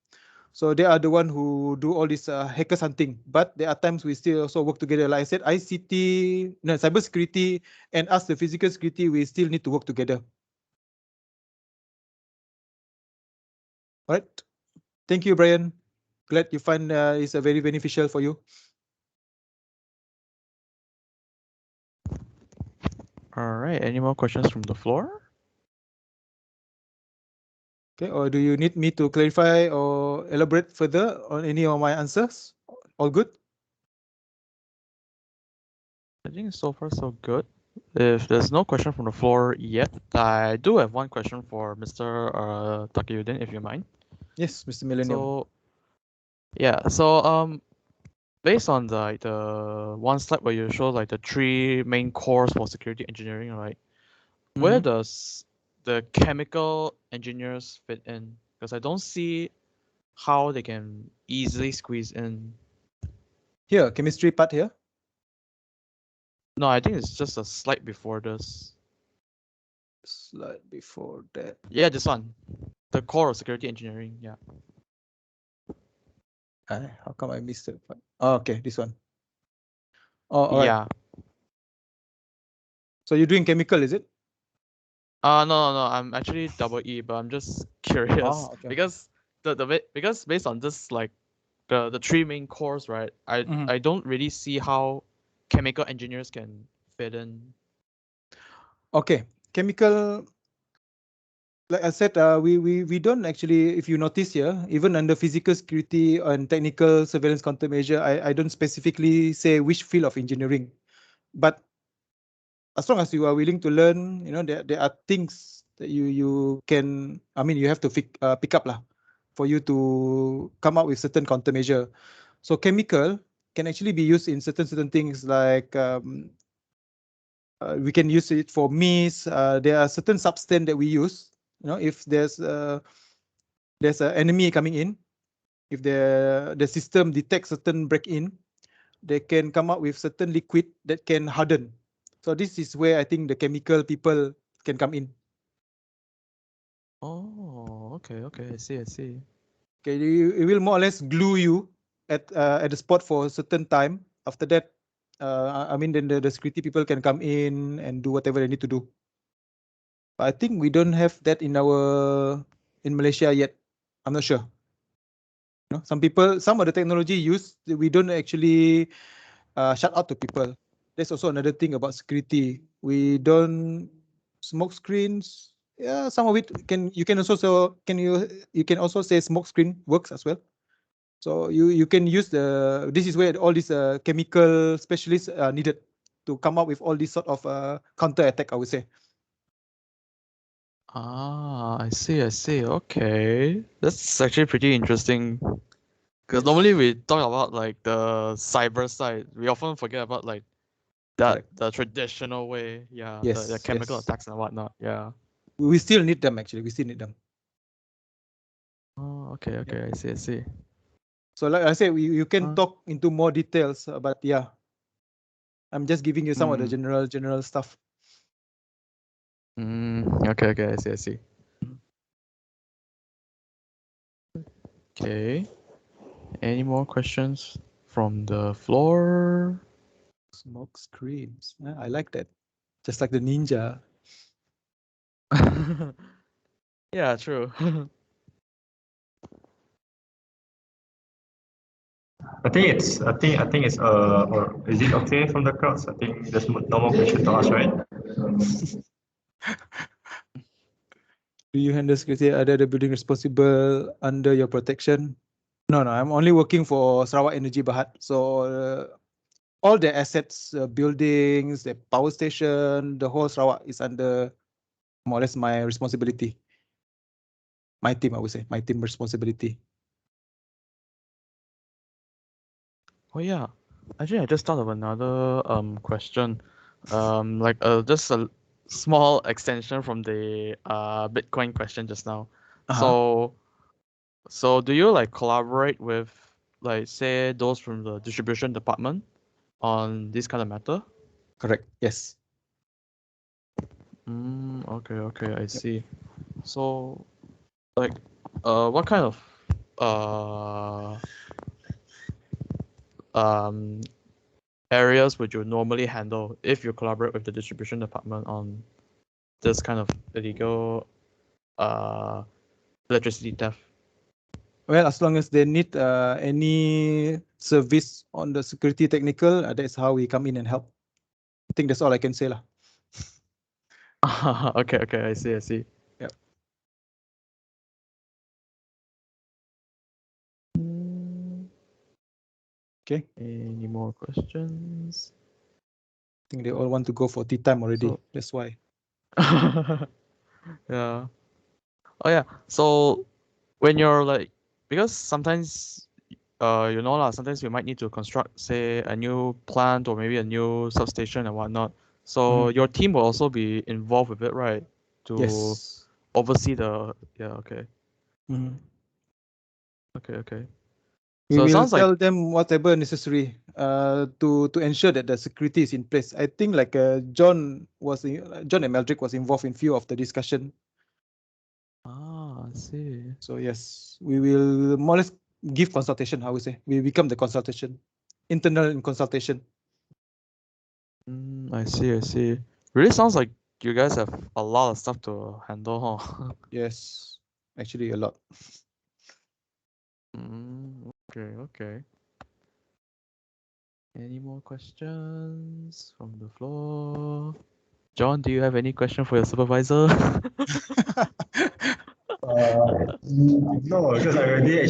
So they are the one who do all this hackers hunting. But there are times we still also work together. Like I said, ICT, cybersecurity, and us, the physical security, we still need to work together. All right. Thank you, Brian. Glad you find it's very beneficial for you. All right. Any more questions from the floor? Okay, or do you need me to clarify or elaborate further on any of my answers? All good? I think so far so good. If there's no question from the floor yet, I do have one question for Mr. Takayudin, if you mind. Yes, Mr. Millennium. So, yeah. So based on the one slide where you show like the 3 main cores for security engineering, right? Where does the chemical engineers fit in? Because I don't see how they can easily squeeze in. Here, chemistry part here. No, I think it's just a slide before this. Slide before that. Yeah, this one. The core of security engineering, yeah. How come I missed it? Oh, okay, this one. Oh, all right. Yeah. So you're doing chemical, is it? No, I'm actually double E, but I'm just curious okay. because because based on this like the 3 main cores, right? I don't really see how chemical engineers can fit in. Okay, chemical. Like I said, we don't actually, if you notice here, even under physical security and technical surveillance countermeasure, I don't specifically say which field of engineering, but as long as you are willing to learn, there are things that you can, you have to pick up lah, for you to come up with certain countermeasure. So chemical can actually be used in certain things like we can use it for mist. There are certain substance that we use. If there's an enemy coming in, if the system detects certain break-in, they can come up with certain liquid that can harden. So this is where I think the chemical people can come in. Oh, okay, I see, I see. Okay, it will more or less glue you at the spot for a certain time. After that, I mean, then the security people can come in and do whatever they need to do. But I think we don't have that in Malaysia yet. I'm not sure. You know, some of the technology used, we don't actually shout out to people. That's also another thing about security. We don't smoke screens. Yeah, some of it you can also say smoke screen works as well. So you can use this is where all these chemical specialists are needed to come up with all these sort of counter attack, I would say. Ah, I see, I see. Okay, that's actually pretty interesting. Because normally we talk about like the cyber side, we often forget about like that Correct. the traditional way, yeah, the Yes, chemical yes. attacks and whatnot, yeah. We still need them actually. We still need them. Oh, okay, I see, I see. So like I said, you can Uh, talk into more details, but yeah, I'm just giving you some of the general stuff. Okay, I see, I see. Okay. Any more questions from the floor? Smoke screens. I like that. Just like the ninja. Yeah, true. I think it's or is it okay from the crowds? I think there's no more question to ask, right? Do you handle security other the building responsible under your protection? No, I'm only working for Sarawak Energy Berhad. So all the assets, buildings, the power station, the whole Sarawak is under more or less my responsibility. My team, I would say, my team responsibility. Oh yeah, actually I just thought of another question, like just a small extension from the Bitcoin question just now. So do you like collaborate with like say those from the distribution department on this kind of matter? Correct. Yes. Okay, I see. So like what kind of uh um areas would you normally handle if you collaborate with the distribution department on this kind of illegal electricity theft? Well, as long as they need any service on the security technical, that's how we come in and help. I think that's all I can say lah. Okay, I see. Yep. Okay. Any more questions? I think they all want to go for tea time already. So- That's why. Yeah. Oh yeah. So when you're like, because sometimes you know lah, sometimes we might need to construct say a new plant or maybe a new substation and whatnot. So your team will also be involved with it, right? To Yes. oversee the okay. Okay. We So it will sounds like tell them whatever necessary to ensure that the security is in place. I think like John and Meldrick was involved in few of the discussion. I see. So yes, we will more or less give consultation. I would say we become the consultation, internal consultation. I see. Really sounds like you guys have a lot of stuff to handle, huh? Yes, actually a lot. Okay. Any more questions from the floor? John, do you have any question for your supervisor? No, because I already I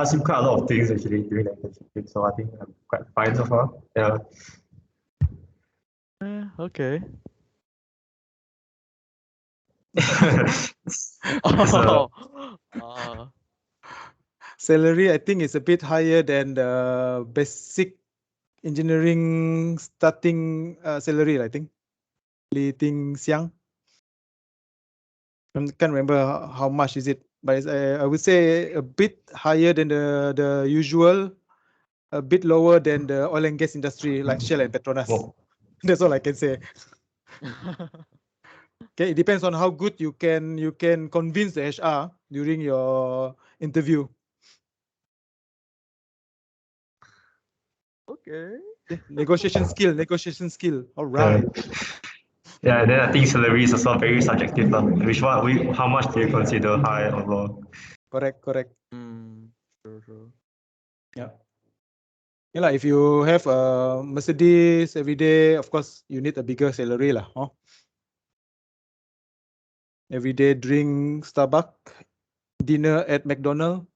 asked him quite a lot of things actually during the internship, so I think I'm quite fine so far. Yeah. Okay. It's, Salary, I think, is a bit higher than the basic engineering starting salary. I think. Li Ting Xiang. I can't remember how much is it. but it's, I would say a bit higher than the usual, a bit lower than the oil and gas industry like Shell and Petronas. Whoa. That's all I can say. Okay, it depends on how good you can convince the HR during your interview. Okay. Negotiation skill. All right. Yeah, then I think salary is also very subjective. How much do you consider high or low? Correct. True. Yeah. Yeah, like if you have a Mercedes every day, of course you need a bigger salary lah. Huh? Every day drink Starbucks, dinner at McDonald's.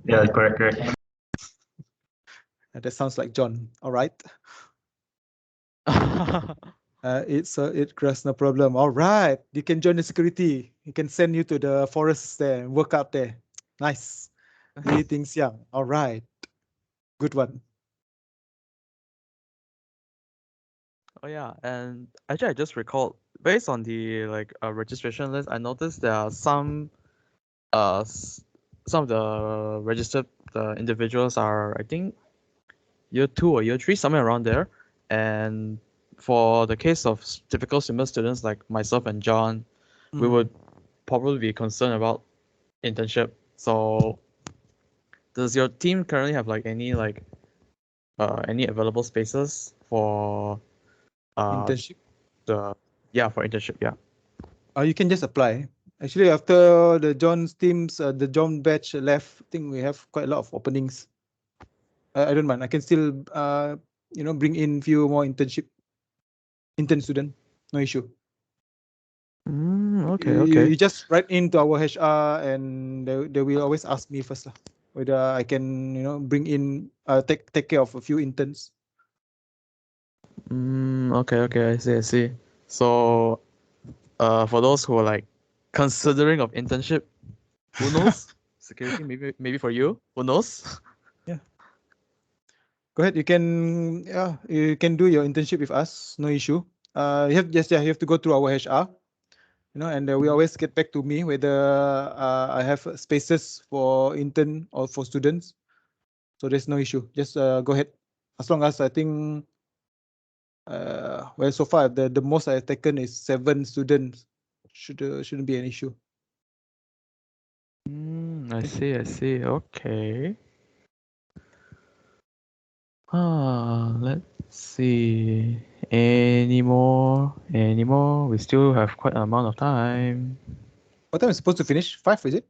Yeah, correct. That sounds like John. All right. It Chris, no problem. All right, you can join the security. You can send you to the forest there and work out there. Nice. Lee Ting Xiang. All right, good one. Oh yeah, and actually I just recalled based on the registration list, I noticed there are some some of the registered individuals are, I think, year 2 or year 3, somewhere around there. And for the case of typical similar students like myself and John, we would probably be concerned about internship. So does your team currently have any available spaces for Internship. for internship? Yeah. You can just apply. Actually, after the John's teams, the John batch left, I think we have quite a lot of openings. I don't mind. I can still, bring in few more intern student. No issue. Okay. You just write into our HR and they will always ask me first whether I can, bring in, take care of a few interns. Okay. I see. So, for those who are considering of internship, who knows? Security, maybe for you. Who knows? Yeah. Go ahead. You can do your internship with us. No issue. You have to go through our HR. And we always get back to me whether I have spaces for intern or for students. So there's no issue. Just go ahead. As long as I think, so far the most I've taken is 7 students. Shouldn't be an issue. I see. Okay. Let's see. Any more? We still have quite an amount of time. What time is supposed to finish? 5, is it?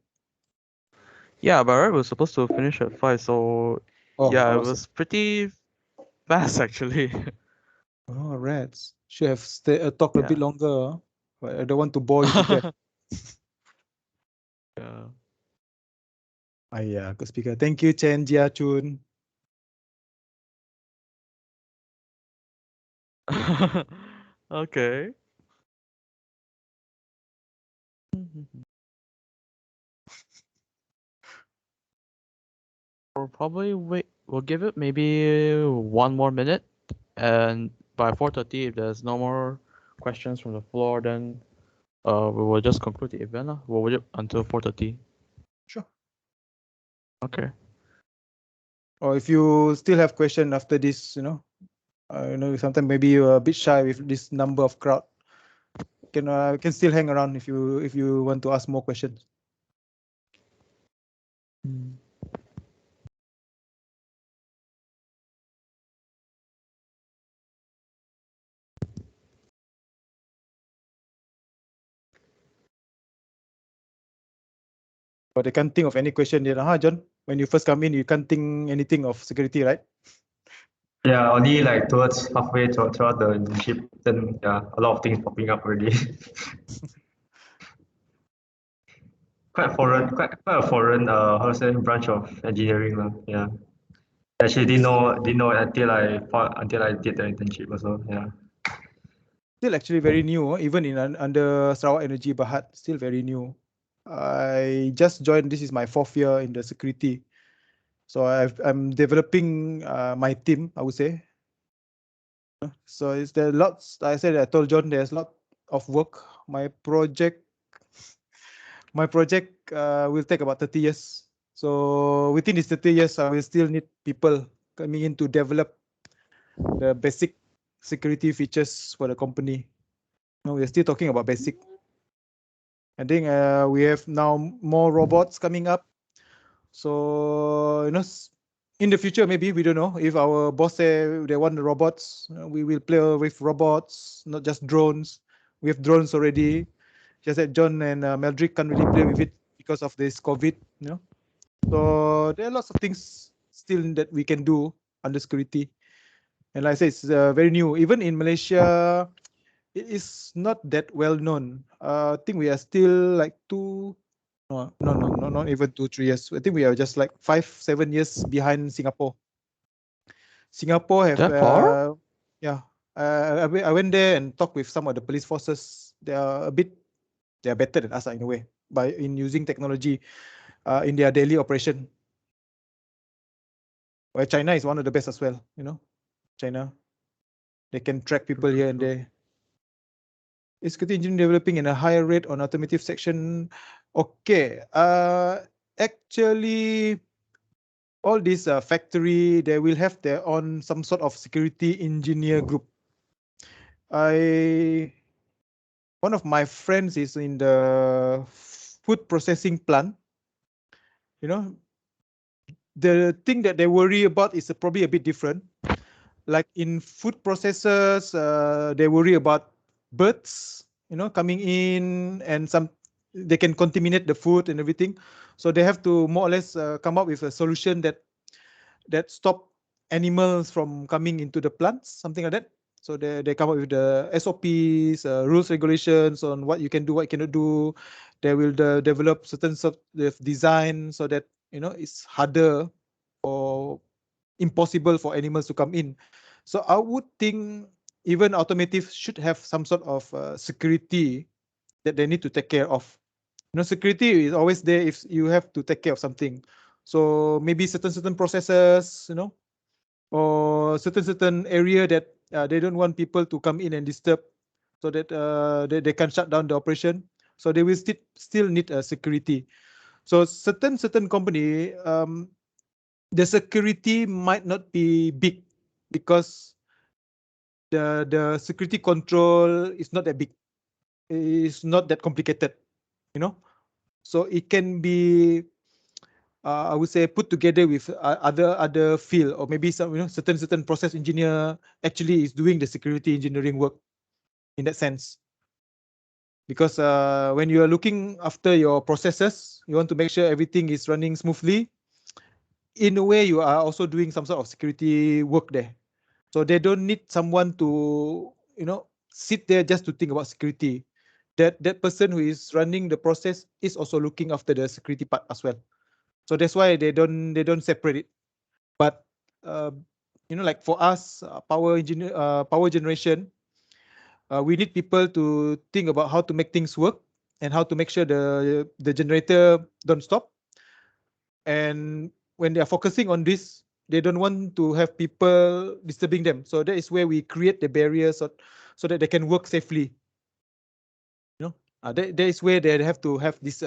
Yeah, but right, we're supposed to finish at 5, so yeah, it was pretty fast actually. Oh, rats. Should have talked a bit Yeah. longer, but I don't want to bore you to death. Yeah. Good speaker. Thank you, Chen Jia Chun. Okay. We'll probably wait. We'll give it maybe 1 more minute, and by 4:30, if there's no more questions from the floor, then we will just conclude the event. We'll wait until 4:30. Sure. Okay. Or if you still have question after this, sometimes maybe you're a bit shy with this number of crowd. Can still hang around if you want to ask more questions. But I can't think of any question yet, John? When you first come in, you can't think anything of security, right? Yeah, only towards halfway throughout the internship, then a lot of things popping up already. quite a foreign how to say branch of engineering Yeah. Actually didn't know until I did the internship also. Yeah. Still actually very new, even in under Sarawak Energy Berhad, still very new. I just joined. This is my 4th year in the security, so I'm developing my team, I would say. So there lots. I told John there's a lot of work. My project my project will take about 30 years. So within these 30 years, I will still need people coming in to develop the basic security features for the company. No, we're still talking about basic. I think we have now more robots coming up. So, you know, in the future, maybe, we don't know, if our boss say they want the robots, we will play with robots, not just drones. We have drones already. Just that John and Meldrick can't really play with it because of this COVID, you know. So there are lots of things still that we can do under security. And like I said, it's very new. Even in Malaysia, it is not that well known. I think we are still like not even 2, 3 years. I think we are just like 5, 7 years behind Singapore. Singapore have, That far? yeah. I went there and talked with some of the police forces. They are better than us in a way in using technology in their daily operation. Well, China is one of the best as well. You know, China, they can track people here and there. Is security engineering developing in a higher rate on automotive section? Okay. Actually, all these factory, they will have their own some sort of security engineer group. One of my friends is in the food processing plant. You know, the thing that they worry about is probably a bit different. Like in food processors, they worry about birds, you know, coming in, and they can contaminate the food and everything. So they have to more or less come up with a solution that stop animals from coming into the plants, something like that. So they come up with the SOPs, rules, regulations on what you can do, what you cannot do. They will develop certain sort of design so that, you know, it's harder or impossible for animals to come in. So I would think even automotive should have some sort of security that they need to take care of. You know, security is always there if you have to take care of something. So maybe certain processes, you know, or certain area that they don't want people to come in and disturb, so that they can shut down the operation. So they will still need security. So certain company, the security might not be big because the security control is not that big. It's not that complicated, you know. So it can be, I would say, put together with other field, or maybe some, you know, certain process engineer actually is doing the security engineering work in that sense. Because when you are looking after your processes, you want to make sure everything is running smoothly. In a way, you are also doing some sort of security work there. So they don't need someone to, you know, sit there just to think about security. That person who is running the process is also looking after the security part as well. So that's why they don't separate it. But you know, like for us, power generation, we need people to think about how to make things work and how to make sure the generator don't stop. And when they are focusing on this, they don't want to have people disturbing them. So that is where we create the barriers so that they can work safely. You know, that is where they have to have this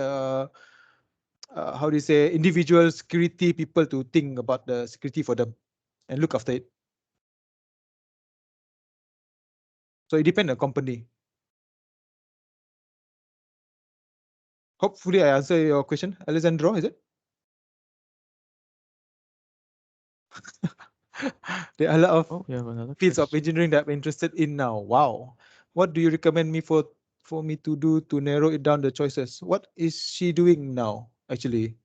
how do you say, individual security people to think about the security for them and look after it. So it depends on the company. Hopefully I answer your question, Alessandro, is it? There are a lot of Oh, we have another fields of question. engineering that I'm interested in now. Wow. What do you recommend me for me to do to narrow it down the choices? What is she doing now, actually?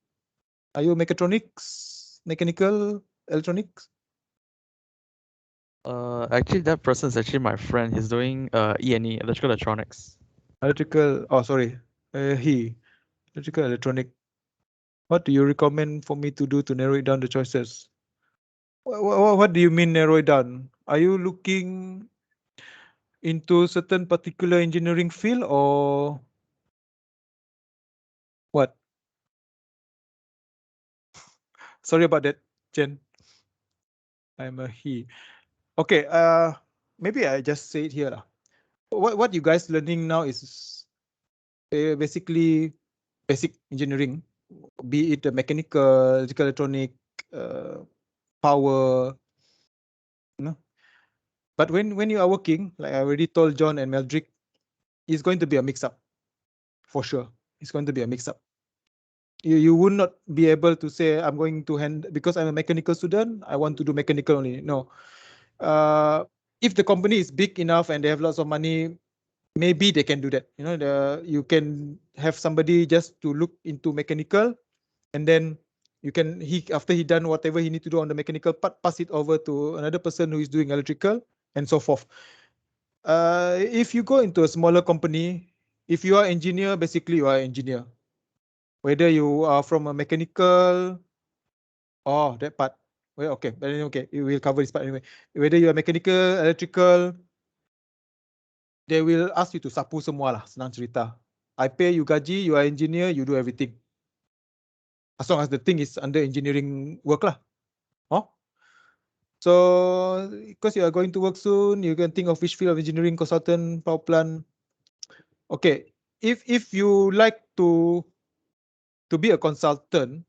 Are you mechatronics, mechanical, electronics? Actually, that person is actually my friend. He's doing E&E, electrical electronics. Electrical, oh, sorry. Electrical, electronic. What do you recommend for me to do to narrow it down the choices? What do you mean narrow it down? Are you looking into certain particular engineering field or what? Sorry about that, Jen. I'm a he. Okay, maybe I just say it here. What you guys learning now is basically basic engineering, be it the mechanical, electrical, electronic, power, you know. But when you are working, like I already told John and Meldrick, it's going to be a mix-up, for sure. It's going to be a mix-up. You would not be able to say, I'm going to hand, because I'm a mechanical student, I want to do mechanical only. No. If the company is big enough and they have lots of money, maybe they can do that. You know, you can have somebody just to look into mechanical, and then you can after he done whatever he need to do on the mechanical part, pass it over to another person who is doing electrical, and so forth. If you go into a smaller company, if you are engineer, basically you are engineer. Whether you are from a mechanical, that part. Well, okay, but okay, we will cover this part anyway. Whether you are mechanical, electrical, they will ask you to sapu semua lah, senang cerita. I pay you gaji, you are engineer, you do everything. As long as the thing is under engineering work lah. Oh. So, because you are going to work soon, you can think of which field of engineering, consultant, power plant. Okay, if you like to be a consultant,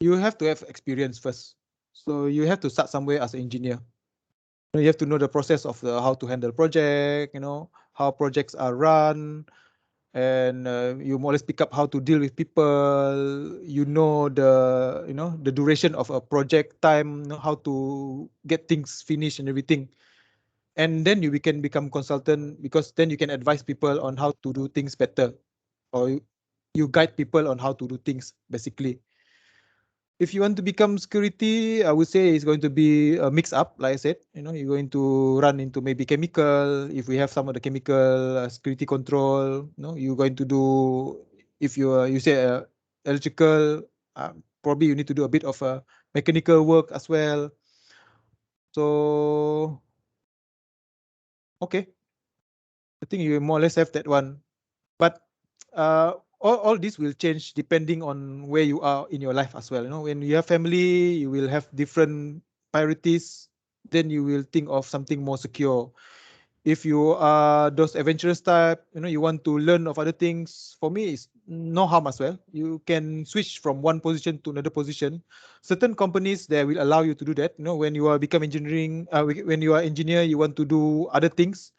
you have to have experience first. So you have to start somewhere as an engineer. You have to know the process of how to handle project, you know, how projects are run, and you more or less pick up how to deal with people. You know the duration of a project time, you know, how to get things finished and everything. And then you can become consultant, because then you can advise people on how to do things better, or you guide people on how to do things basically. If you want to become security, I would say it's going to be a mix up, like I said. You know, you're going to run into maybe chemical. If we have some of the chemical security control, you know, you're going to do. If you say electrical, probably you need to do a bit of mechanical work as well. So, okay, I think you more or less have that one. But all this will change depending on where you are in your life as well. You know, when you have family, you will have different priorities. Then you will think of something more secure. If you are those adventurous type, you know, you want to learn of other things. For me, it's no harm as well. You can switch from one position to another position. Certain companies they will allow you to do that. You know, when you are become engineering, when you are engineer, you want to do other things.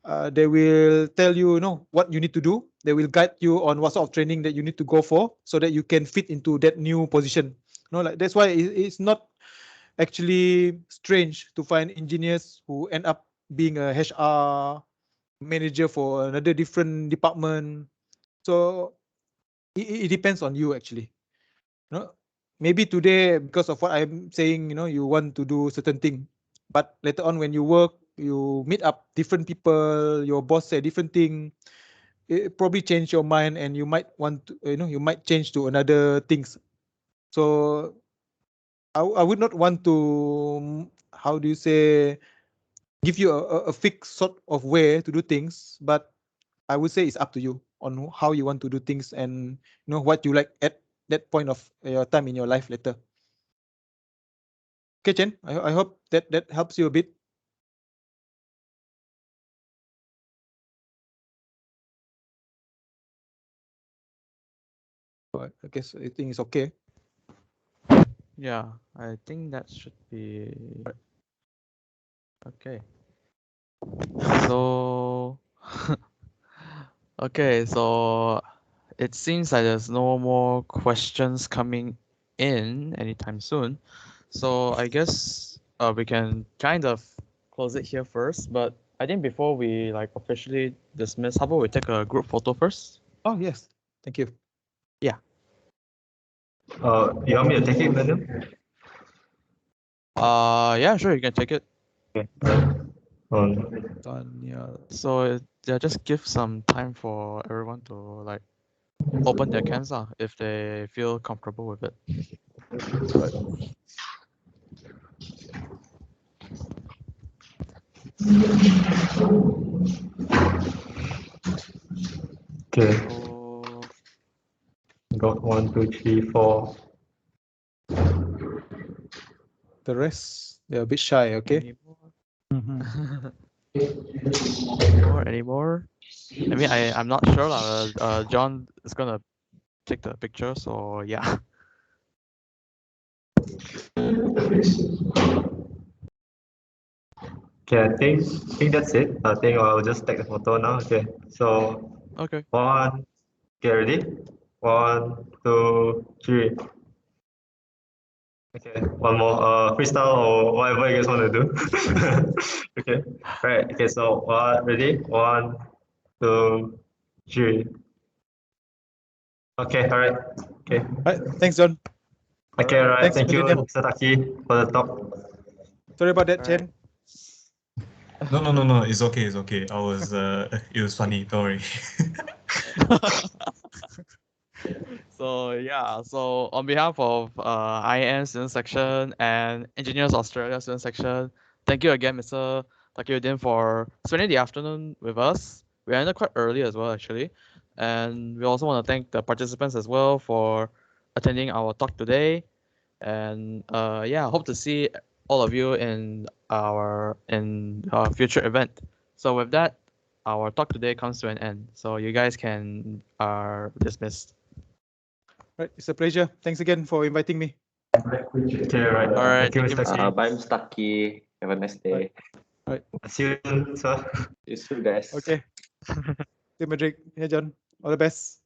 They will tell you, you know, what you need to do. They will guide you on what sort of training that you need to go for, so that you can fit into that new position. You know, like that's why it's not actually strange to find engineers who end up being a HR manager for another different department. So it depends on you actually. You know, maybe today because of what I'm saying, you know, you want to do certain thing, but later on when you work, you meet up different people, your boss say different thing, it probably change your mind, and you might want to, you know, you might change to another things. So I would not want to, how do you say, give you a fixed sort of way to do things, but I would say it's up to you on how you want to do things, and you know what you like at that point of your time in your life later. Okay, Chen, I hope that helps you a bit. But I guess I think it's okay. Yeah, I think that should be okay. So, okay, so it seems like there's no more questions coming in anytime soon. So I guess we can kind of close it here first. But I think before we like officially dismiss, how about we take a group photo first? Oh yes, thank you. Yeah. You want me to take it, madam? Yeah, sure, you can take it. Okay. Daniel. So yeah, just give some time for everyone to like open their cams if they feel comfortable with it. Okay. So Got 1, 2, 3, 4. The rest they're a bit shy. Okay. any more? Mhm. Any more? I mean, I'm not sure. John is gonna take the picture, so yeah. Okay, I think that's it. I think I'll just take the photo now. Okay, so Okay. one, get ready. 1, 2, 3. Okay, one more. Freestyle or whatever you guys want to do. Okay, right. Okay, so ready? 1, 2, 3. Okay, all right. Okay, Right, thanks, John. okay, all right. Thanks, Thank you, Millennium. Mr. Taki, for the talk. Sorry about that, Alright. Chen. No. It's okay. It's okay. I was. It was funny. Don't worry. So yeah, so on behalf of IEM student section and Engineers Australia student section, thank you again, Mr. Takiuddin, for spending the afternoon with us. We ended quite early as well, actually, and we also want to thank the participants as well for attending our talk today. And yeah, hope to see all of you in our future event. So with that, our talk today comes to an end. So you guys can are dismissed. Right, it's a pleasure. Thanks again for inviting me. Okay, all right. All right, Thank you, thank you, Mr. Taki. Bye, Mr. Taki. Have a nice day. See you soon, sir. See you soon, guys. Okay. See you, Madrid. Hey, John. All the best.